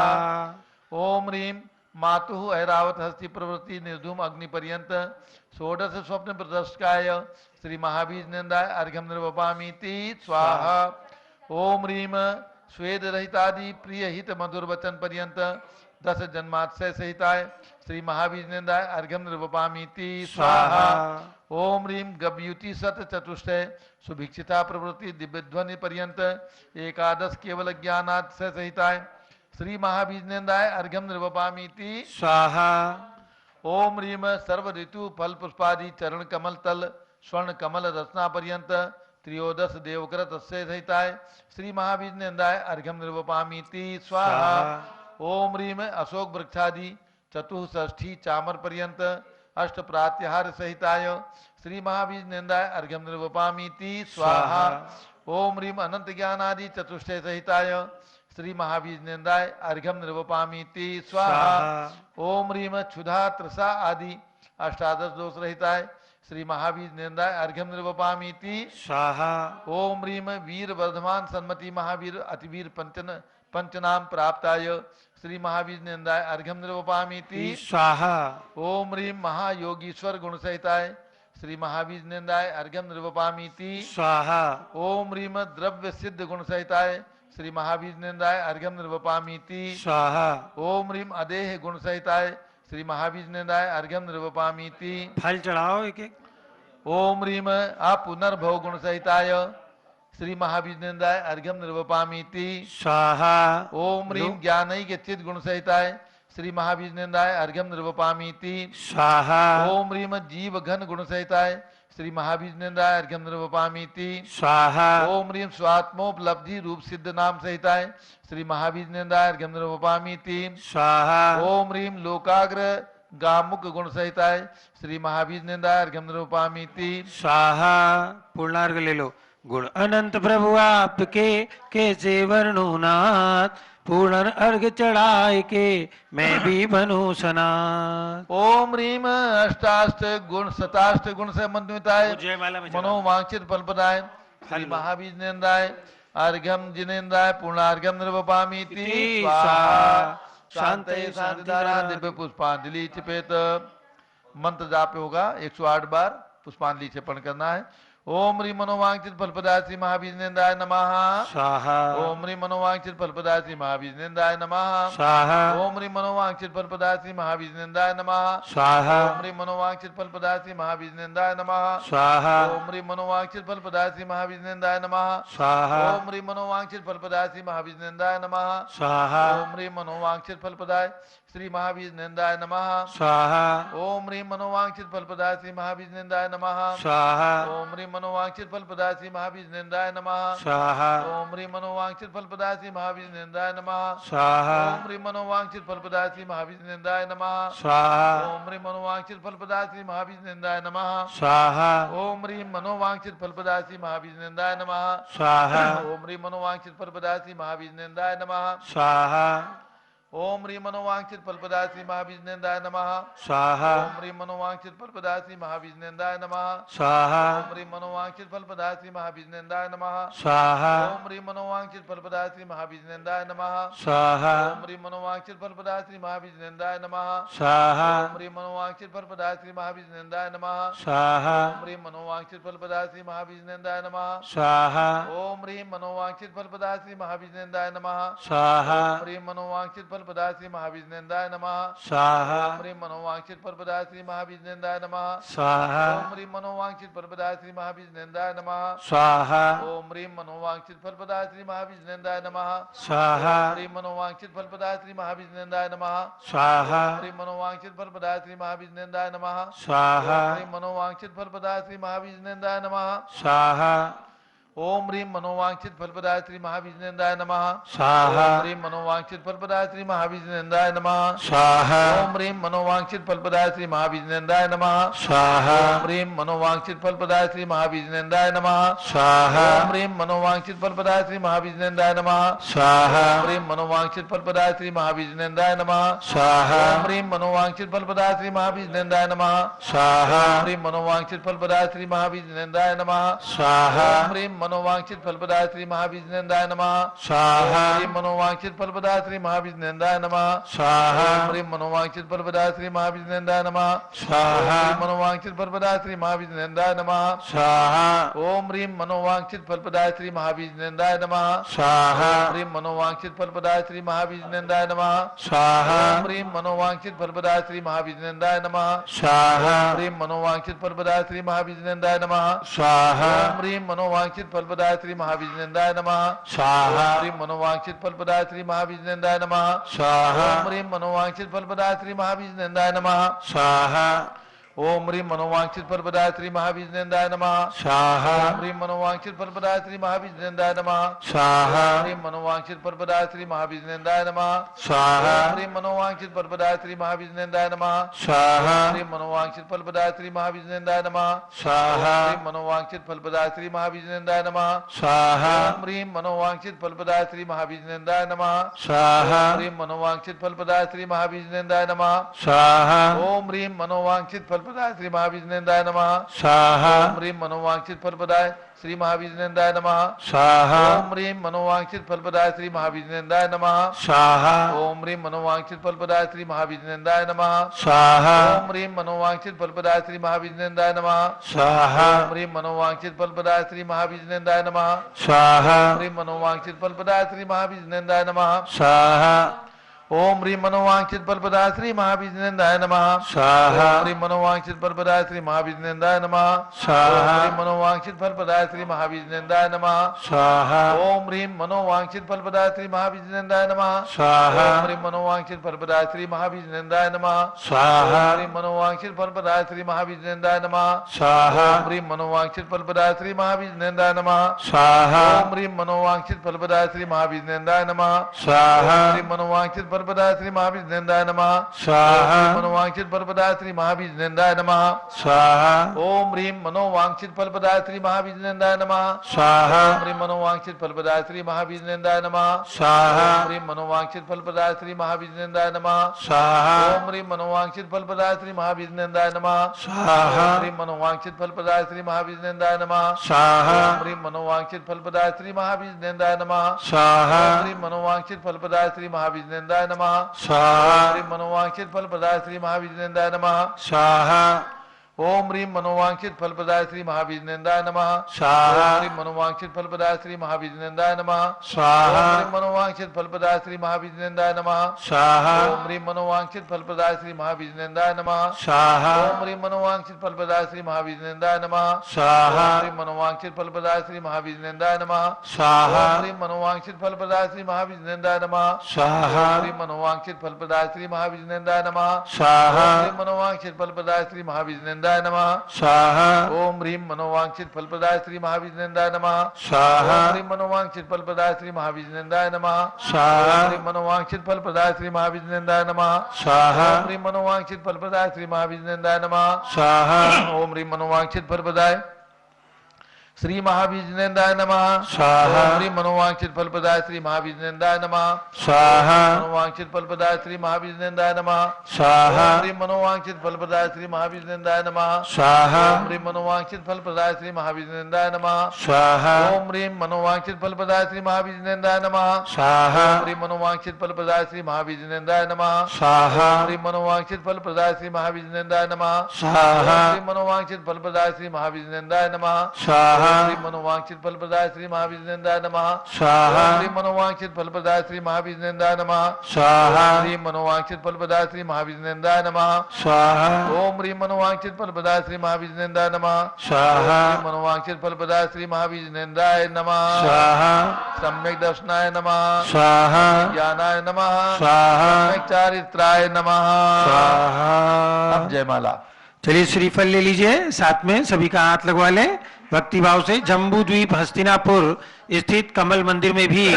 ओम ह्रीं मातु ऐरावत हस्ति प्रवृत्ति निर्धूम अग्नि पर्यंत षोडश स्वप्न प्रदर्शकाय श्री महाविष्णुंदाय अर्घ्यम निर्वपामीति स्वाहा। ओम ह्रीं स्वेद रहितादि प्रिय हित मधुर वचन पर्यंत 10 जन्मात्सय सहिताय श्री महाविष्णुंदाय अर्घ्यम निर्वपामीति स्वाहा। ओम ह्रीं गव्युति सत चतुष्टय सुभिक्षिता प्रवृत्ति दिव्य ध्वनि पर्यंत एकादश केवल ज्ञानात्सय सहिताय श्री महाविष्णुंदाय अर्घ्यम निर्वपामीति स्वाहा। ओम ह्रीं सर्व ऋतु फल पुष्पादि चरण कमल तल स्वर्ण कमल रचना पर्यंत त्रयोदश देवकृत सहिताय श्री महाविष्णुंदाय अर्घ्यम निर्वपामीति स्वाहा। ओम ह्रीं अशोक वृक्षादि चतुष्ठी चामर पर्यंत अष्ट प्रात्याहार सहिताय श्री महाविष्णुंदाय अर्घ्यम निर्वपामीति स्वाहा। ओम ह्रीं अनंत ज्ञानादि चतुष्टय सहिताय श्री महाविष्णुंदाय अर्घ्यम निर्वपामीति स्वाहा। ओम ह्रीं क्षुधा तृषा आदि अष्टादश दोष रहिताय श्री महाविष्णुंदाय अर्घ्यम निर्वपामीति स्वाहा। ओम ह्रीं वीर वर्धमान सन्मति महावीर अतिवीर पंचनाम प्राप्ताय श्री महाविष्णुंदाय अर्घ्यम निर्वपामीति स्वाहा। ओम ह्रीं महायोगीश्वर गुण सहिताय श्री महाविष्णुंदाय अर्घ्यम निर्वपामीति स्वाहा। ओम ह्रीं द्रव्य सिद्ध गुण सहिताय श्री महाविष्णुंदाय अर्घ्यम निर्वपामीति स्वाहा। ओम ह्रीं अदेह गुण सहिताय श्री महाविष्णुंदाय अर्घ्यम निर्वपामीति। फल चढ़ाओ एक एक। ओम ह्रीं अपुनर्भव गुण सहिताय श्री महाविष्णुंदाय अर्घ्यम निर्वपामीति स्वाहा। ओम ह्रीं ज्ञानैक चिद गुण सहिताय श्री महाविष्णुंदाय अर्घ्यम निर्वपामीति स्वाहा। ओम ह्रीं जीव घन गुण सहिताय श्री महाविष्णुंदाय अर्घ्यम निर्वपामीति स्वाहा। ओम ह्रीं स्वात्मोपलब्धि रूप सिद्ध नाम सहिताय श्री महाविष्णुंदाय अर्घ्यम निर्वपामीति स्वाहा। ओम ह्रीं लोकाग्र गामुक गुण सहिताय श्री महाविष्णुंदाय अर्घ्यम निर्वपामीति स्वाहा। पूर्णार्घ ले लो। गुण अनंत प्रभु आपके कैसे वर्णु नाथ, पूर्ण अर्घ चढ़ाए के मैं भी बनूं सनाथ। ओम ह्रीं अष्टाष्ट गुण शताष्ट गुण से मंडिताय जयमाला में चढ़ाओ। मनोवांछित फलप्रदाय श्री महाविष्णुंदाय अर्घ्यम जिनेन्द्राय पूर्णार्घ्यम निर्वपामीति स्वाहा। शांते शांतिधारा दिव्य पुष्पांजलि छिपेत। मंत्र जाप होगा 108 बार पुष्पांजलि छिपन करना है। ओम ह्रीं मनोवांछित फलप्रदाय श्री महाविष्णुंदाय नमः स्वाहा। ओम ह्रीं मनोवांछित फलप्रदाय श्री महाविष्णुंदाय नमः स्वाहा। ओम ह्रीं मनोवांछित फलप्रदाय श्री महाविष्णुंदाय नमः स्वाहा। ओम ह्रीं मनोवांछित फलप्रदाय श्री महाविष्णुंदाय नमः स्वाहा। ओम ह्रीं मनोवांछित फलप्रदाय श्री महाविष्णुंदाय नमः स्वाहा। ओम ह्रीं मनोवांछित फलप्रदाय श्री महाविष्णुंदाय नमः स्वाहा। ओम ह्रीं मनोवांछित फलप्रदाय श्री महाविष्णुंदाय नमः स्वाहा। ओम ह्रीं मनोवांछित फलप्रदाय श्री महाविष्णुंदाय नमः स्वाहा। ओम ह्रीं मनोवांछित फलप्रदाय श्री महाविष्णुंदाय नमः स्वाहा ओम ह्रीं मनोवांछित फलप्रदाय श्री महाविष्णुंदाय नमः स्वाहा ओम ह्रीं मनोवांछित फलप्रदाय श्री महाविष्णुंदाय नमः स्वाहा ओम ह्रीं मनोवांछित फलप्रदाय श्री महाविष्णुंदाय नमः स्वाहा ओम ह्रीं मनोवांछित फलप्रदाय श्री महाविष्णुंदाय नमः स्वाहा ओम ह्रीं मनोवांछित फलप्रदाय श्री महाविष्णुंदाय नमः स्वाहा ओम ह्रीं मनोवांछित फलप्रदाय श्री महाविष्णुंदाय नमः स्वाहा ओम ह्रीं मनोवांछित फलप्रदाय श्री महाविष्णुंदाय नमः स्वाहा ओम ह्रीं मनोवांछित फलप्रदाय श्री महाविष्णुंदाय नमः स्वाहा ओम ह्रीं मनोवांछित फलप्रदाय श्री महाविष्णुंदाय नमः स्वाहा ओम ह्रीं मनोवांछित फलप्रदाय श्री महाविष्णुंदाय नमः स्वाहा ओम ह्रीं मनोवांछित फलप्रदाय श्री महाविष्णुंदाय नमः स्वाहा ओम ह्रीं मनोवांछित फलप्रदाय श्री महाविष्णुंदाय नमः स्वाहा ओम ह्रीं मनोवांछित फलप्रदाय श्री महाविष्णुंदाय नमः स्वाहा ओम ह्रीं मनोवांछित फलप्रदाय श्री महाविष्णुंदाय नमः स्वाहा ओम ह्रीं मनोवांछित फलप्रदाय श्री महाविष्णुंदाय नमः स्वाहा ओम ह्रीं मनोवांछित फलप्रदाय श्री महाविष्णुंदाय नमः स्वाहा ओम ह्रीं मनोवांछित फलप्रदाय श्री महाविष्णुंदाय नमः स्वाहा ओम ह्रीं मनोवांछित फलप्रदाय श्री महाविष्णुंदाय नमः स्वाहा ओम ह्रीं मनोवांछित फलप्रदाय श्री महाविष्णुंदाय नमः स्वाहा ओम ह्रीं मनोवांछित फलप्रदाय श्री महाविष्णुंदाय नमः स्वाहा ओम ह्रीं मनोवांछित फलप्रदाय श्री महाविष्णुंदाय नमः स्वाहा ओम ह्रीं मनोवांछित फलप्रदाय श्री महाविष्णुंदाय नमः स्वाहा ओम ह्रीं मनोवांछित फलप्रदाय श्री महाविष्णुंदाय नमः स्वाहा ओम ह्रीं मनोवांछित फलप्रदाय श्री महाविष्णुंदाय नमः स्वाहा ओम ह्रीं मनोवांछित फलप्रदाय श्री महाविष्णुंदाय नमः स्वाहा ओम ह्रीं मनोवांछित फलप्रदाय श्री महाविष्णुंदाय नमः स्वाहा ओम ह्रीं मनोवांछित फलप्रदाय श्री महाविष्णुंदाय नमः स्वाहा ओम ह्रीं मनोवांछित फलप्रदाय श्री महाविष्णुंदाय नमः स्वाहा ओम ह्रीं मनोवांछित फलप्रदाय श्री महाविष्णुंदाय नमः स्वाहा ओम ह्रीं मनोवांछित फलप्रदाय श्री महाविष्णुंदाय नमः स्वाहा ओम ह्रीं मनोवांछित फलप्रदाय श्री महाविष्णुंदाय नमः स्वाहा ओम ह्रीं मनोवांछित फलप्रदाय श्री महाविष्णुंदाय नमः स्वाहा ओम ह्रीं मनोवांछित फलप्रदाय श्री महाविष्णुंदाय नमः स्वाहा ओम ह्रीं मनोवांछित फलप्रदाय श्री महाविष्णुंदाय नमः स्वाहा ओम ह्रीं मनोवांछित फलप्रदाय श्री महाविष्णुंदाय नमः स्वाहा ओम ह्रीं मनोवांछित फलप्रदाय श्री महाविष्णुंदाय नमः स्वाहा ओम ह्रीं मनोवांछित फलप्रदाय श्री महाविष्णुंदाय नमः स्वाहा ओम ह्रीं मनोवांछित फलप्रदाय श्री महाविष्णुंदाय नमः स्वाहा ओम ह्रीं मनोवांछित फलप्रदाय श्री महाविष्णुंदाय नमः स्वाहा ओम ह्रीं मनोवांछित फलप्रदाय श्री महाविष्णुंदाय नमः स्वाहा ओम ह्रीं मनोवांछित फलप्रदाय श्री महाविष्णुंदाय नमः स्वाहा ओम ह्रीं मनोवांछित फलप्रदाय श्री महाविष्णुंदाय नमः स्वाहा ओम ह्रीं मनोवांछित फलप्रदाय श्री महाविष्णुंदाय नमः स्वाहा ओम ह्रीं मनोवांछित फलप्रदाय श्री महाविष्णुंदाय नमः स्वाहा ओम ह्रीं मनोवांछित फलप्रदाय श्री महाविष्णुंदाय नमः स्वाहा ओम ह्रीं मनोवांछित फलप्रदाय श्री महाविष्णुंदाय नमः स्वाहा ओम ह्रीं मनोवांछित फलप्रदाय श्री महाविष्णुंदाय नमः स्वाहा ओम ह्रीं मनोवांछित फलप्रदाय श्री महाविष्णुंदाय नमः स्वाहा ओम ह्रीं मनोवांछित फलप्रदाय श्री महाविष्णुंदाय नमः स्वाहा ओम ह्रीं मनोवांछित फलप्रदाय श्री महाविष्णुंदाय नमः स्वाहा ओम ह्रीं मनोवांछित फलप्रदाय श्री महाविष्णुंदाय नमः स्वाहा ओम ह्रीं मनोवांछित फलप्रदाय श्री महाविष्णुंदाय नमः स्वाहा ओम ह्रीं मनोवांछित फलप्रदाय श्री महाविष्णुंदाय नमः स्वाहा ओम ह्रीं मनोवांछित फलप्रदाय श्री महाविष्णुंदाय नमः स्वाहा ओम ह्रीं मनोवांछित फलप्रदाय श्री महाविष्णुंदाय नमः स्वाहा ओम ह्रीं मनोवांछित फलप्रदाय श्री महाविष्णुंदाय नमः स्वाहा ओम ह्रीं मनोवांछित फलप्रदाय श्री महाविष्णुंदाय नमः स्वाहा ओम ह्रीं मनोवांछित फलप्रदाय श्री महाविष्णुंदाय नमः स्वाहा ओम ह्रीं मनोवांछित फलप्रदाय श्री महाविष्णुंदाय नमः स्वाहा ओम ह्रीं मनोवांछित फलप्रदाय श्री महाविष्णुंदाय नमः स्वाहा ओम ह्रीं मनोवांछित फलप्रदाय श्री महाविष्णुंदाय नमः स्वाहा ओम ह्रीं मनोवांछित फलप्रदाय श्री महाविष्णुंदाय नमः स्वाहा ओम ह्रीं मनोवांछित फलप्रदाय श्री महाविष्णुंदाय नमः स्वाहा ओम ह्रीं मनोवांछित फलप्रदाय श्री महाविष्णुंदाय नमः स्वाहा ओम ह्रीं मनोवांछित फलप्रदाय श्री महाविष्णुंदाय नमः स्वाहा ओम ह्रीं मनोवांछित फलप्रदाय श्री महाविष्णुंदाय नमः स्वाहा ओम ह्रीं मनोवांछित फलप्रदाय श्री महाविष्णुंदाय नमः स्वाहा ओम ह्रीं मनोवांछित फलप्रदाय श्री महाविष्णुंदाय नमः स्वाहा ओम ह्रीं मनोवांछित फलप्रदाय श्री महाविष्णुंदाय नमः स्वाहा ओम ह्रीं मनोवांछित फलप्रदाय श्री महाविष्णुंदाय नमः स्वाहा ओम ह्रीं मनोवांछित फलप्रदाय श्री महाविष्णुंदाय नमः स्वाहा ओम ह्रीं मनोवांछित फलप्रदाय श्री महाविष्णुंदाय नमः स्वाहा ओम ह्रीं मनोवांछित फलप्रदाय श्री महाविष्णुंदाय नमः स्वाहा ओम ह्रीं मनोवांछित फलप्रदाय श्री महाविष्णुंदाय नमः स्वाहा ओम ह्रीं मनोवांछित फलप्रदाय श्री महाविष्णुंदाय नमः स्वाहा ओम ह्रीं मनोवांछित फलप्रदाय श्री महाविष्णुंदाय नमः स्वाहा ओम ह्रीं मनोवांछित फलप्रदाय श्री महाविष्णुंदाय नमः स्वाहा ओम ह्रीं मनोवांछित फलप्रदाय श्री महाविष्णुंदाय नमः स्वाहा ओम ह्रीं मनोवांछित फलप्रदाय श्री महाविष्णुंदाय नमः स्वाहा ओम ह्रीं मनोवांछित फलप्रदाय श्री महाविष्णुंदाय नमः स्वाहा ओम ह्रीं मनोवांछित फलप्रदाय श्री महाविष्णुंदाय महाविजनेन्द्राय नमः। स्वाहा ओम ह्रीं मनोवांछित फलप्रदाय श्री महाविजनेन्द्राय नमः। स्वाहा ओम ह्रीं मनोवांछित फलप्रदाय श्री महाविजनेन्द्राय नमः। स्वाहा ओम ह्रीं मनोवांछित फलप्रदाय श्री महाविजनेन्द्राय नमः। स्वाहा ओम ह्रीं मनोवांछित फलप्रदाय श्री महाविजनेन्द्राय नमः। स्वाहा ओम ह्रीं मनोवांछित फलप्रदाय श्री महाविजनेन्द्राय नमः। स्वाहा ओम ह्रीं मनोवांछित फलप्रदाय श्री महाविजनेन्द्राय नमः। स्वाहा मनोवांछित फलप्रदाय श्री महाविजनेन्द्राय नमः। स्वाहा ओम ह्रीं मनोवांछित फलप्रदाय श्री महाविजनेन्द्राय नमः। स्वाहा ओम ह्रीं मनोवांछित फलप्रदाय श्री महाविजनेन्द्राय नमः। स्वाहा ओम ह्रीं मनोवांछित फलप्रदाय श्री महाविजनेन्द्राय नमः। स्वाहा ओम ह्रीं मनोवांछित फलप्रदाय श्री महाविजनेन्द्राय नमः। स्वाहा ओम ह्रीं मनोवांछित फलप्रदाय श्री महाविजनेन्द्राय नमः। स्वाहा ओम ह्रीं मनोवांछित फलप्रदाय श्री महाविजनेन्द्राय नमः। स्वाहा ओम ह्रीं मनोवांछित फलप्रदाय श्री महाविजनेन्द्राय नमः। स्वाहा ओम ह्रीं मनोवांछित फलप्रदाय श्री महाविजनेन्द्राय नमः। स्वाहा ओम ह्रीं मनोवांछित फलप्रदाय श्री महाविजनेन्द्राय नमः। स्वाहा ओम ह्रीं मनोवांछित फलप्रदाय श्री महाविजनेन्द्राय नमः। स्वाहा ओम ह्रीं मनोवांछित फलप्रदाय श्री महाविजनेन्द्राय नमः। स्वाहा सम्यक दर्शनाय नमः। स्वाहा ज्ञानाय नमः। स्वाहा सम्यक चारित्राय नमः। स्वाहा। अब जयमाला। चलिए श्रीफल ले लीजिए, साथ में सभी का हाथ लगवा लें भक्ति भाव से। जम्बू द्वीप हस्तिनापुर स्थित कमल मंदिर में भी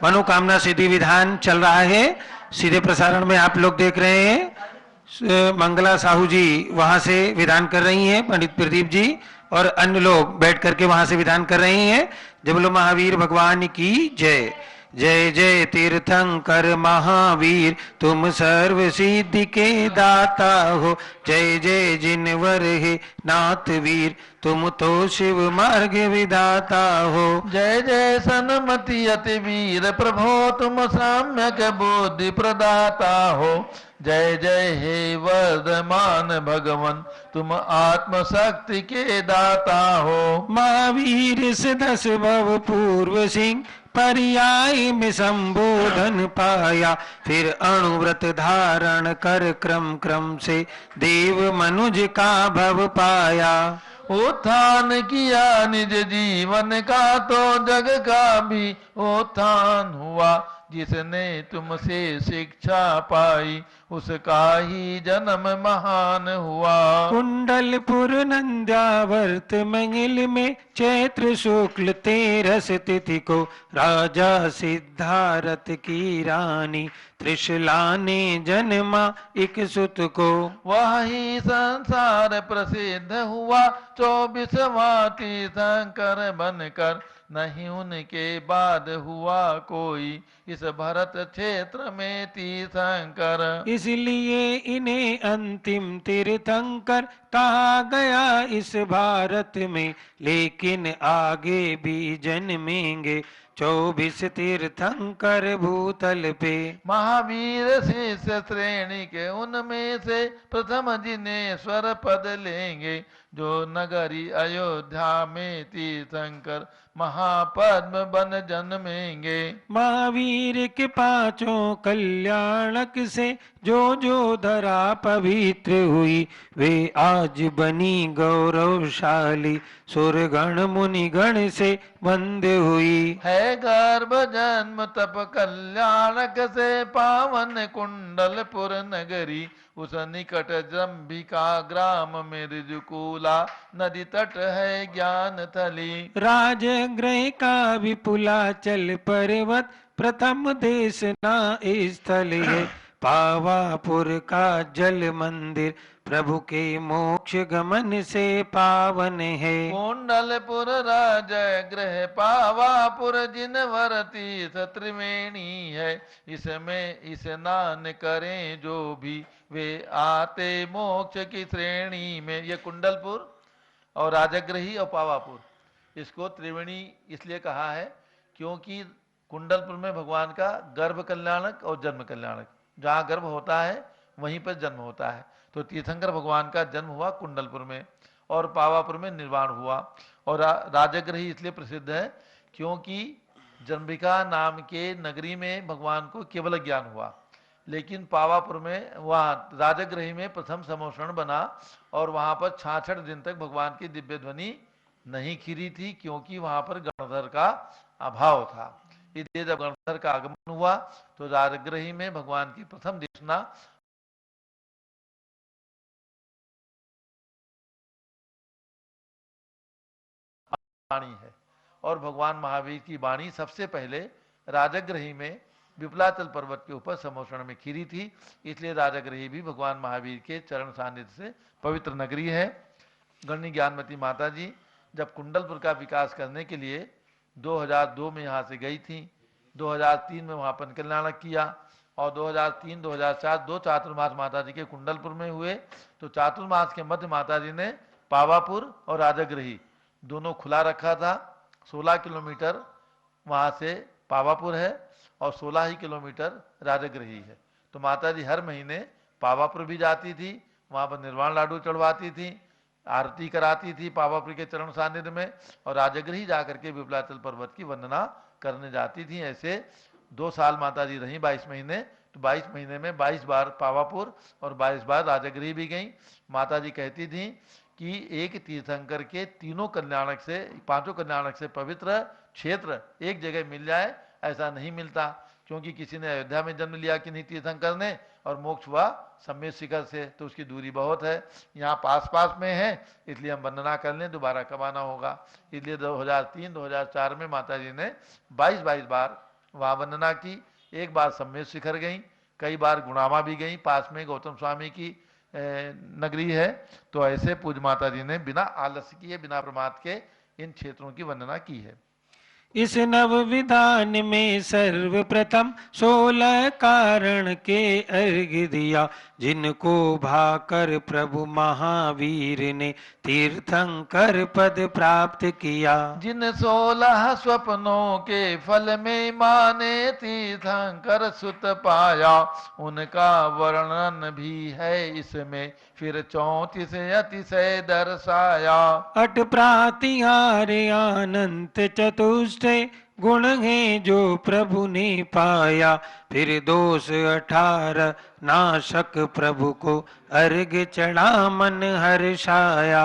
मनोकामना सिद्धि विधान चल रहा है। सीधे प्रसारण में आप लोग देख रहे हैं, मंगला साहू जी वहां से विधान कर रही हैं, पंडित प्रदीप जी और अन्य लोग बैठ करके वहां से विधान कर रहे हैं। जय बोलो महावीर भगवान की जय। जय जय तीर्थंकर महावीर, तुम सर्व सिद्धि के दाता हो। जय जय जिनवर है नाथ वीर, तुम तो शिव मार्ग विधाता हो। जय जय सन्मति अति वीर प्रभो, तुम सम्यक बुद्धि प्रदाता हो। जय जय हे वर्धमान भगवन, तुम आत्म शक्ति के दाता हो। महावीर से 10 भव पूर्व सिंह, पर्याय में संबोधन पाया। फिर अणुव्रत धारण कर क्रम क्रम से देव मनुज का भव पाया। उत्थान किया निज जीवन का, तो जग का भी उत्थान हुआ। जिसने तुमसे शिक्षा पाई, उसका ही जन्म महान हुआ। कुंडलपुर नंद्यावर्त मंगल में चैत्र शुक्ल 13 तिथि को, राजा सिद्धारथ की रानी त्रिशला ने जन्मा एक सुत को। वही संसार प्रसिद्ध हुआ, 24वां तीर्थंकर बनकर। नहीं उनके बाद हुआ कोई, इस भरत क्षेत्र में तीर्थंकर। इसलिए इन्हें अंतिम तीर्थंकर कहा गया इस भारत में। लेकिन आगे भी जन्मेंगे 24 तीर्थंकर भूतल पे। महावीर शिष्य श्रेणी के उनमें से प्रथम जिन्हें स्वर पद लेंगे। जो नगरी अयोध्या में तीर्थंकर महापद्म बन जन्मेंगे। महावीर के 5 कल्याणक से जो धरा पवित्र हुई, वे आज बनी गौरवशाली सुरगण मुनिगण से बंद हुई। है गर्भ जन्म तप कल्याणक से पावन कुंडलपुर नगरी। उस निकट जम्बिका ग्राम में ऋजुकूला नदी तट है ज्ञान थली। राजगृह का विपुला चल पर्वत प्रथम देश ना स्थल है। पावापुर का जल मंदिर प्रभु के मोक्ष गमन से पावन है। कुंडलपुर राजगृह पावापुर जिनवर तीर्थ त्रिवेणी है। इसमें स्नान करें जो भी, वे आते मोक्ष की श्रेणी में। ये कुंडलपुर और राजगृही और पावापुर, इसको त्रिवेणी इसलिए कहा है क्योंकि कुंडलपुर में भगवान का गर्भ कल्याणक और जन्म कल्याणक, जहाँ गर्भ होता है वहीं पर जन्म होता है। तो तीर्थंकर भगवान का जन्म हुआ कुंडलपुर में और पावापुर में निर्वाण हुआ। और राजगृही इसलिए प्रसिद्ध है क्योंकि जम्बिका नाम के नगरी में भगवान को केवल ज्ञान हुआ, लेकिन पावापुर में वहाँ राजगृही में प्रथम समोषण बना और वहाँ पर 66 दिन तक भगवान की दिव्य ध्वनि नहीं खिरी थी, क्योंकि वहाँ पर गणधर का अभाव था। इसलिए जब गणधर का आगमन हुआ तो राजगृही में भगवान की प्रथम देशना वाणी है। और भगवान महावीर की वाणी सबसे पहले राजगृही में विपलाचल पर्वत के ऊपर समोषण में खीरी थी, इसलिए राजगृही भी भगवान महावीर के चरण सानिध्य से पवित्र नगरी है। गणनी ज्ञानमती माता जी जब कुंडलपुर का विकास करने के लिए 2002 में यहाँ से गई थी, 2003 में वहाँ कल्याण किया, और 2003-2004 दो चातुर्मास माता जी के कुंडलपुर में हुए। तो चातुर्मास के मध्य माता जी ने पावापुर और राजगृही दोनों खुला रखा था। 16 किलोमीटर वहाँ से पावापुर है और 16 ही किलोमीटर राजगृही है। तो माता जी हर महीने पावापुर भी जाती थी, वहाँ पर निर्वाण लाडू चढ़वाती थी, आरती कराती थी पावापुर के चरण सानिध्य में, और राजगृही जाकर के विपलाचल पर्वत की वंदना करने जाती थी। ऐसे 2 साल माता जी रही, 22 महीने। तो 22 महीने में 22 बार पावापुर और 22 बार राजगृही भी गई। माता जी कहती थी कि एक तीर्थंकर के तीनों कल्याणक से, पांचों कल्याणक से पवित्र क्षेत्र एक जगह मिल जाए, ऐसा नहीं मिलता। क्योंकि किसी ने अयोध्या में जन्म लिया कि नहीं तीर्थंकर ने, और मोक्ष हुआ सम्मेत शिखर से, तो उसकी दूरी बहुत है। यहाँ पास में है, इसलिए हम वंदना कर लें, दोबारा कब आना होगा। इसलिए 2003-2004 में माता जी ने 22 बार वहाँ वंदना की। एक बार सम्मेत शिखर गई, कई बार गुणामा भी गई, पास में गौतम स्वामी की नगरी है। तो ऐसे पूज माता जी ने बिना आलस्य किए, बिना प्रमाद के इन क्षेत्रों की वंदना की है। इस नव विधान में सर्वप्रथम 16 कारण के अर्घ दिया, जिनको भाकर प्रभु महावीर ने तीर्थंकर पद प्राप्त किया। जिन 16 स्वप्नों के फल में माने तीर्थंकर सुत पाया, उनका वर्णन भी है इसमें फिर 34 अतिशय दर्शाया। अट प्रातिहार अनंत चतुष्टय गुण हैं जो प्रभु ने पाया, फिर दोष 18 नाशक प्रभु को अर्घ चढ़ा मन हर्षाया।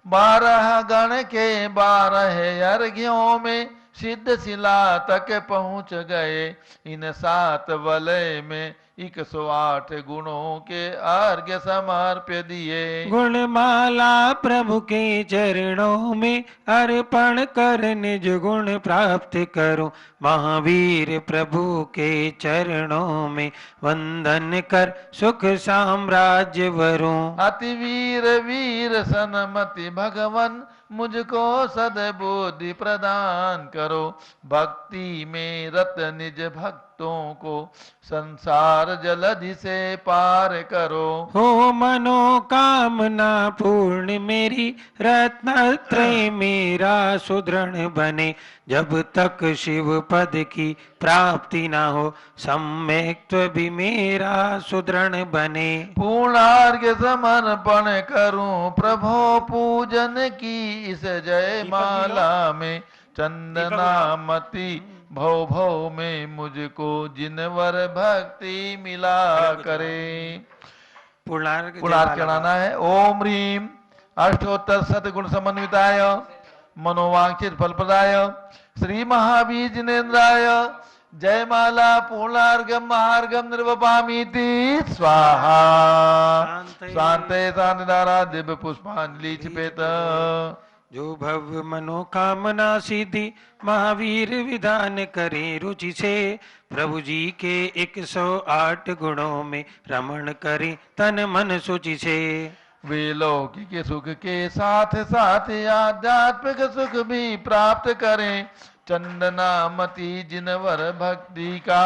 12 गण के 12 अर्घ्यों में सिद्ध शिला तक पहुँच गए। इन 7 वलय में 108 गुणों के अर्घ्य समर्प्य दिए। गुणमाला प्रभु के चरणों में अर्पण कर निज गुण प्राप्त करो, महावीर प्रभु के चरणों में वंदन कर सुख साम्राज्य वरो। अति वीर वीर सनमति भगवन मुझको सद्बुद्धि प्रदान करो। भक्ति में रत निज भक्तों को संसार जलधि से पार करो। हो मनोकामना पूर्ण मेरी, रत्नत्रय मेरा सुदृढ़ बने। जब तक शिव पद की प्राप्ति न हो, सम्यक्त्व भी मेरा सुदृढ़ बने। पूर्णार्घ्य समर्पण करूं प्रभो पूजन की इस जय माला में। चंदनामति भव भव में मुझको जिनवर भक्ति मिला करे। पूर्णार्घ चढ़ाना है। ओम ह्रीम अष्टोत्तर सतगुण समन्विताय मनोवांछित फलप्रदाय श्री महावीर जिनेन्द्राय जयमाला पूर्णार्घम महार्घम निर्वपामीति स्वाहा। शांते शांतिदारा दिव्य पुष्पांजलि छिपेत। जो भव मनोकामना सिद्धि महावीर विधान करे रुचि से, प्रभु जी के 108 गुणों में रमण करे तन मन सूचि से। वे लौकिक सुख के साथ साथ आध्यात्मिक सुख भी प्राप्त करें। चंदनामति जिनवर भक्ति का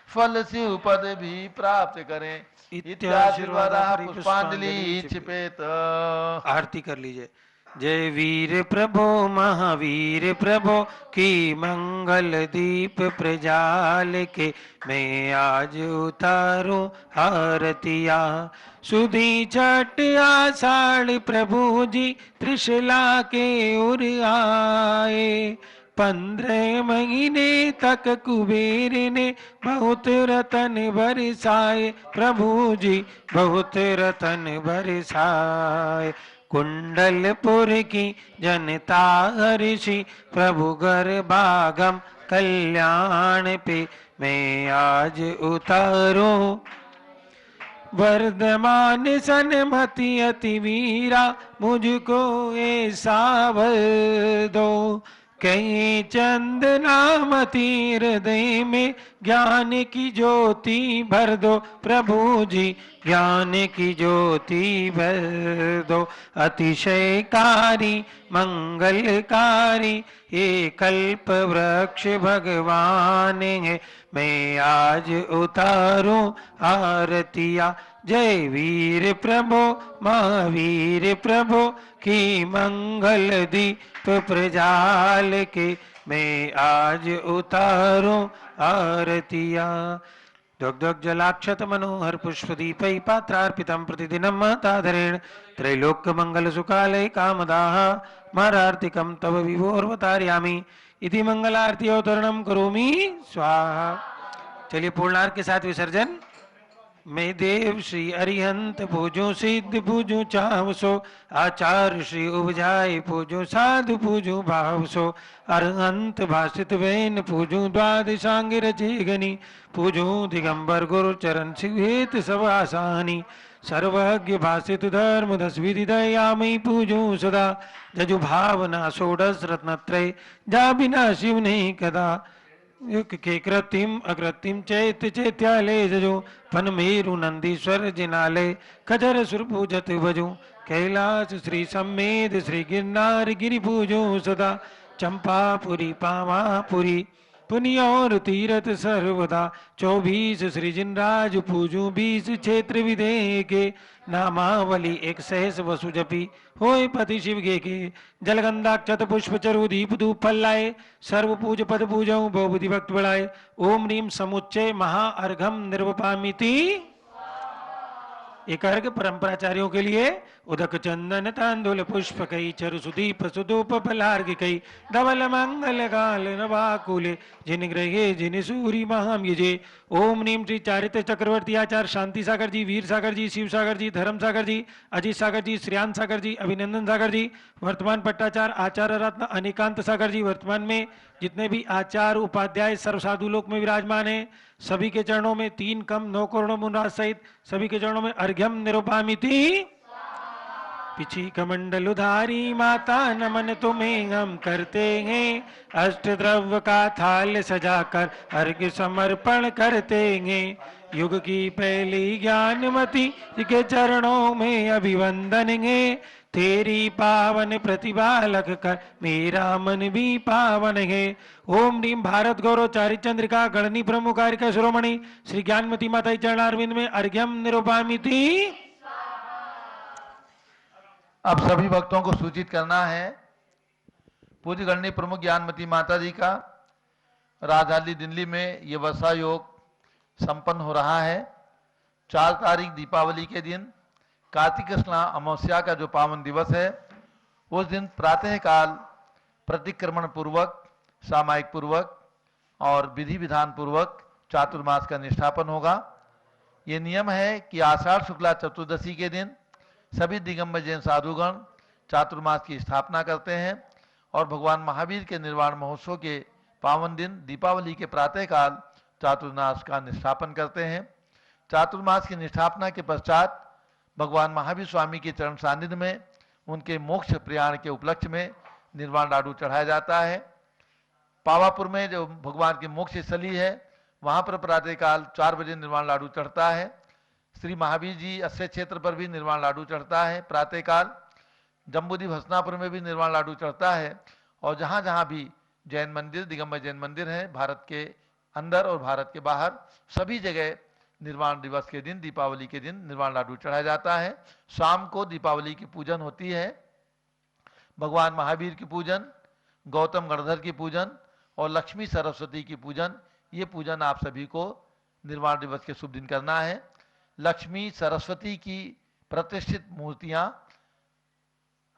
फल शिव पद भी प्राप्त करें। इत्याशीर्वाद पुष्पांजलि छिपेत। आरती कर लीजिए। जय वीर प्रभो महावीर प्रभो की मंगल दीप प्रजाल के, मैं आज उतारूं आरतिया। सुधी छठ आषाढ़ प्रभु जी त्रिशला के उर आए। 15 महीने तक कुबेर ने बहुत रतन बरसाए, प्रभु जी बहुत रतन बरसाए। कुंडलपुर की जनता हर्षि प्रभु गर्भागम कल्याण पे, मैं आज उतारूं वर्धमान सन्मति अति वीरा। मुझको ऐसा वर दो, कहीं चंदनामती हृदय में ज्ञान की ज्योति भर दो प्रभु जी, ज्ञान की ज्योति भर दो। अतिशयकारी मंगलकारी ये कल्प वृक्ष भगवान है, मैं आज उतारूं आरतिया। जय वीर प्रभु महावीर प्रभु की मंगल दीप प्रजाल के, मैं आज उतारूं आरतिया। दुग्धोग जलाक्षत मनोहर पुष्प दीपै पात्रार्पितं प्रतिदिनं महतादरेण, त्रैलोक्य मंगल सुखालय कामदाः स्मरार्तिकं तव विभोर्वतारयामि, इति मंगलारती अवतरणं करोमि स्वाहा। चलिए पूर्णार्घ के साथ विसर्जन। मैं देव श्री अरिहंत पूजो सिद्ध पूजो चावसो, आचार्य श्री उपजाए पूजो साधु पूजो भावसो, अरहंत भाषित वैन पूजो द्वादशांग रचे गनी, पूजो दिगंबर गुरु चरण शिवेत सब आसानी, सर्वज्ञ भाषित धर्म दस विधि दयामयी पूजो सदा, जजु भावना षोडश रत्नत्रय जा बिना शिव नहीं कदा, के कृत्रिम अकृत्रिम चैत चैत्यालय जजो, फन मेरु नंदीश्वर जिनालय खजर सुर पूजत भजो, कैलाश श्री सम्मेद श्री गिरनार गिरि पूजो सदा, चंपापुरी पावापुरी पुण्य और तीरथ सर्वदा, 24 श्री जिनराज पूजो 20 क्षेत्र विधेय के, नामावली एक सहस वसु जपी होय पति शिव गे के, जलगंधाक्षत पुष्प चरु दीप धूप फल लाए, सर्व पूज पद पूजऊ बहुबुद्धि भक्त बढ़ाए, ओम रीम समुच्चय महा अर्घम निर्वपामिति। एक अर्घ परंपराचार्यों के लिए उदक चंदन तांदुल पुष्प कई चरु सुदीप सुदूप फलार्घ कई, धवल मंगल गाल नवाकुले जिन ग्रहे जिन सूरी महाम यजे। ओम नीम श्री चारित्र चक्रवर्ती आचार्य शांति सागर जी, वीर सागर जी, शिव सागर जी, धर्म सागर जी, अजीत सागर जी, श्रेयान सागर जी, अभिनंदन सागर जी, वर्तमान पट्टाचार आचार्य रत्न अनिकांत सागर जी, वर्तमान में जितने भी आचार्य उपाध्याय सर्व साधु लोक में विराजमान है, सभी के चरणों में 3 कम 9 करोड़ मुनराज सहित सभी के चरणों में अर्घ्यम निरूपामिति। पिछी कमंडल उधारी माता नमन तुम्हें हम करते हैं, अष्ट द्रव्य का थाल सजाकर अर्घ्य समर्पण करते हैं, युग की पहली ज्ञानमती के चरणों में अभिवंदन है, तेरी पावन प्रतिभा लग कर मेरा मन भी पावन है। ओम नीम भारत गौरव चारिचंद्रिका गणनी प्रमुखारिका शिरोमणि श्री ज्ञानमती माता चरणारविंद में अर्घ्यम निरूपामिति। अब सभी भक्तों को सूचित करना है, पूज्य गणनी प्रमुख ज्ञानमती माता जी का राजधानी दिल्ली में ये वर्षा योग संपन्न हो रहा है। 4 तारीख दीपावली के दिन कार्तिक कृष्ण अमावस्या का जो पावन दिवस है, उस दिन प्रातःकाल प्रतिक्रमण पूर्वक सामायिक पूर्वक और विधि विधान पूर्वक चातुर्मास का निष्ठापन होगा। ये नियम है कि आषाढ़ शुक्ला चतुर्दशी के दिन सभी दिगंबर जैन साधुगण चातुर्मास की स्थापना करते हैं और भगवान महावीर के निर्वाण महोत्सव के पावन दिन दीपावली के प्रातःकाल चातुर्मास का निष्ठापन करते हैं। चातुर्मास की निष्ठापना के पश्चात भगवान महावीर स्वामी के चरण सानिध्य में उनके मोक्ष प्रयाण के उपलक्ष्य में निर्वाण लाडू चढ़ाया जाता है। पावापुर में जो भगवान की मोक्ष स्थली है, वहां पर प्रातःकाल 4 बजे निर्वाण लाडू चढ़ता है। श्री महावीर जी अस्य क्षेत्र पर भी निर्वाण लाडू चढ़ता है प्रातःकाल। जम्बूद्वीप हसनापुर में भी निर्वाण लाडू चढ़ता है। और जहां जहां भी जैन मंदिर दिगंबर जैन मंदिर है, भारत के अंदर और भारत के बाहर, सभी जगह निर्वाण दिवस के दिन दीपावली के दिन निर्वाण लाडू चढ़ाया जाता है। शाम को दीपावली की पूजन होती है। भगवान महावीर की पूजन, गौतम गणधर की पूजन और लक्ष्मी सरस्वती की पूजन, ये पूजन आप सभी को निर्वाण दिवस के शुभ दिन करना है। लक्ष्मी सरस्वती की प्रतिष्ठित मूर्तियां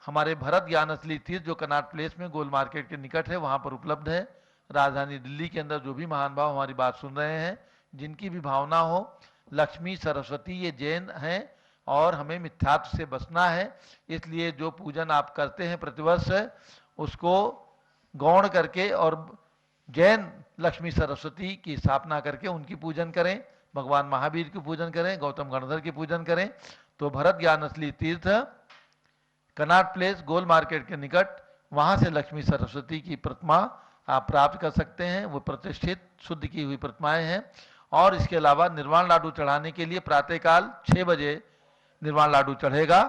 हमारे भरत ज्ञान असली तीर्थ जो कनाट प्लेस में गोल मार्केट के निकट है, वहां पर उपलब्ध है। राजधानी दिल्ली के अंदर जो भी महान भाव हमारी बात सुन रहे हैं, जिनकी भी भावना हो, लक्ष्मी सरस्वती ये जैन हैं और हमें मिथ्यात्व से बचना है। इसलिए जो पूजन आप करते हैं प्रतिवर्ष, उसको गौण करके और जैन लक्ष्मी सरस्वती की स्थापना करके उनकी पूजन करें। भगवान महावीर की पूजन करें, गौतम गणधर की पूजन करें। तो भरत ज्ञान असली तीर्थ कनाट प्लेस गोल मार्केट के निकट वहां से लक्ष्मी सरस्वती की प्रतिमा आप प्राप्त कर सकते हैं। वो प्रतिष्ठित शुद्ध की हुई प्रतिमाएं हैं। और इसके अलावा निर्वाण लाडू चढ़ाने के लिए प्रातःकाल 6 बजे निर्वाण लाडू चढ़ेगा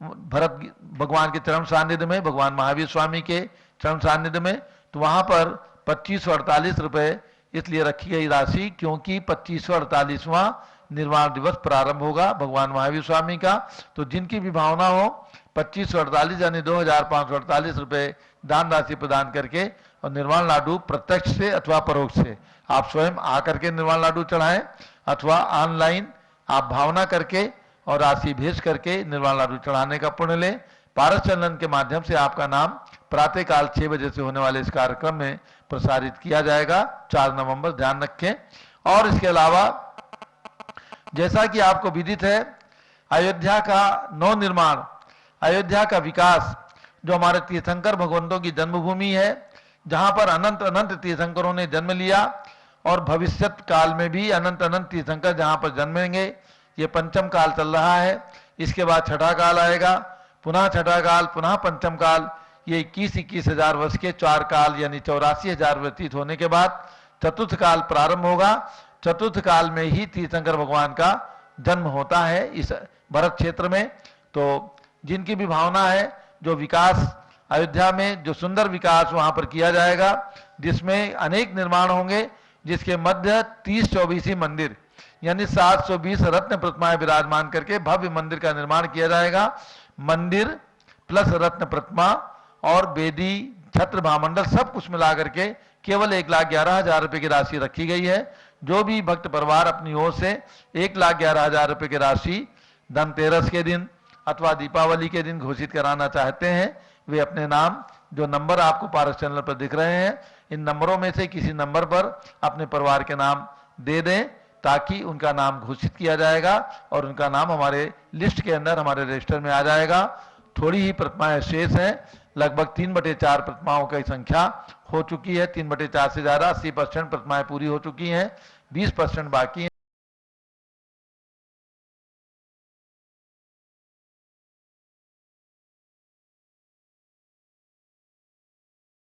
भरत भगवान के चरण सानिध्य में, भगवान महावीर स्वामी के चरण सानिध्य में। तो वहां पर 2548 रुपये इसलिए रखी गई राशि क्योंकि 2548वां निर्वाण दिवस प्रारंभ होगा भगवान महावीर स्वामी का। तो जिनकी भी भावना हो 2548 यानी 2548 रुपये दान राशि प्रदान करके और निर्वाण लाडू प्रत्यक्ष से अथवा परोक्ष से आप स्वयं आकर के निर्वाण लाडू चढ़ाएं अथवा ऑनलाइन आप भावना करके और राशि भेज करके निर्वाण लाडू चढ़ाने का पुण्य लें। पारस चंदन के माध्यम से आपका नाम प्रातःकाल 6 बजे से होने वाले इस कार्यक्रम में प्रसारित किया जाएगा। 4 नवंबर ध्यान रखें। और इसके अलावा जैसा कि आपको विदित है, अयोध्या का नव निर्माण, अयोध्या का विकास जो हमारे तीर्थंकर भगवंतों की जन्मभूमि है, जहां पर अनंत अनंत तीर्थंकरों ने जन्म लिया और भविष्यत काल में भी अनंत अनंत तीर्थंकर जहां पर जन्मेंगे। ये पंचम काल चल रहा है, इसके बाद छठा काल आएगा, पुनः छठा काल, पुनः पंचम काल। ये 21 हजार वर्ष के 4 काल यानी 84,000 व्यतीत होने के बाद चतुर्थ काल प्रारंभ होगा। चतुर्थ काल में ही तीर्थंकर भगवान का जन्म होता है इस भरत क्षेत्र में। तो जिनकी भी भावना है, जो विकास अयोध्या में जो सुंदर विकास वहां पर किया जाएगा, जिसमें अनेक निर्माण होंगे, जिसके मध्य 30-24 मंदिर यानी 720 रत्न प्रतिमाएं विराजमान करके भव्य मंदिर का निर्माण किया जाएगा। मंदिर प्लस रत्न प्रतिमा और वेदी छत्र महामंडल सब कुछ मिला करके केवल 1,11,000 रुपए की राशि रखी गई है। जो भी भक्त परिवार अपनी ओर से 1,11,000 रुपए की राशि धनतेरस के दिन अथवा दीपावली के दिन घोषित कराना चाहते हैं, वे अपने नाम जो नंबर आपको पारस चैनल पर दिख रहे हैं, इन नंबरों में से किसी नंबर पर अपने परिवार के नाम दे दें ताकि उनका नाम घोषित किया जाएगा और उनका नाम हमारे लिस्ट के अंदर हमारे रजिस्टर में आ जाएगा। थोड़ी ही प्रतिमाएं शेष हैं, लगभग 3/4 प्रतिमाओं की संख्या हो चुकी है। 3/4 से ज्यादा 80% प्रतिमाएं पूरी हो चुकी हैं, 20% बाकी हैं।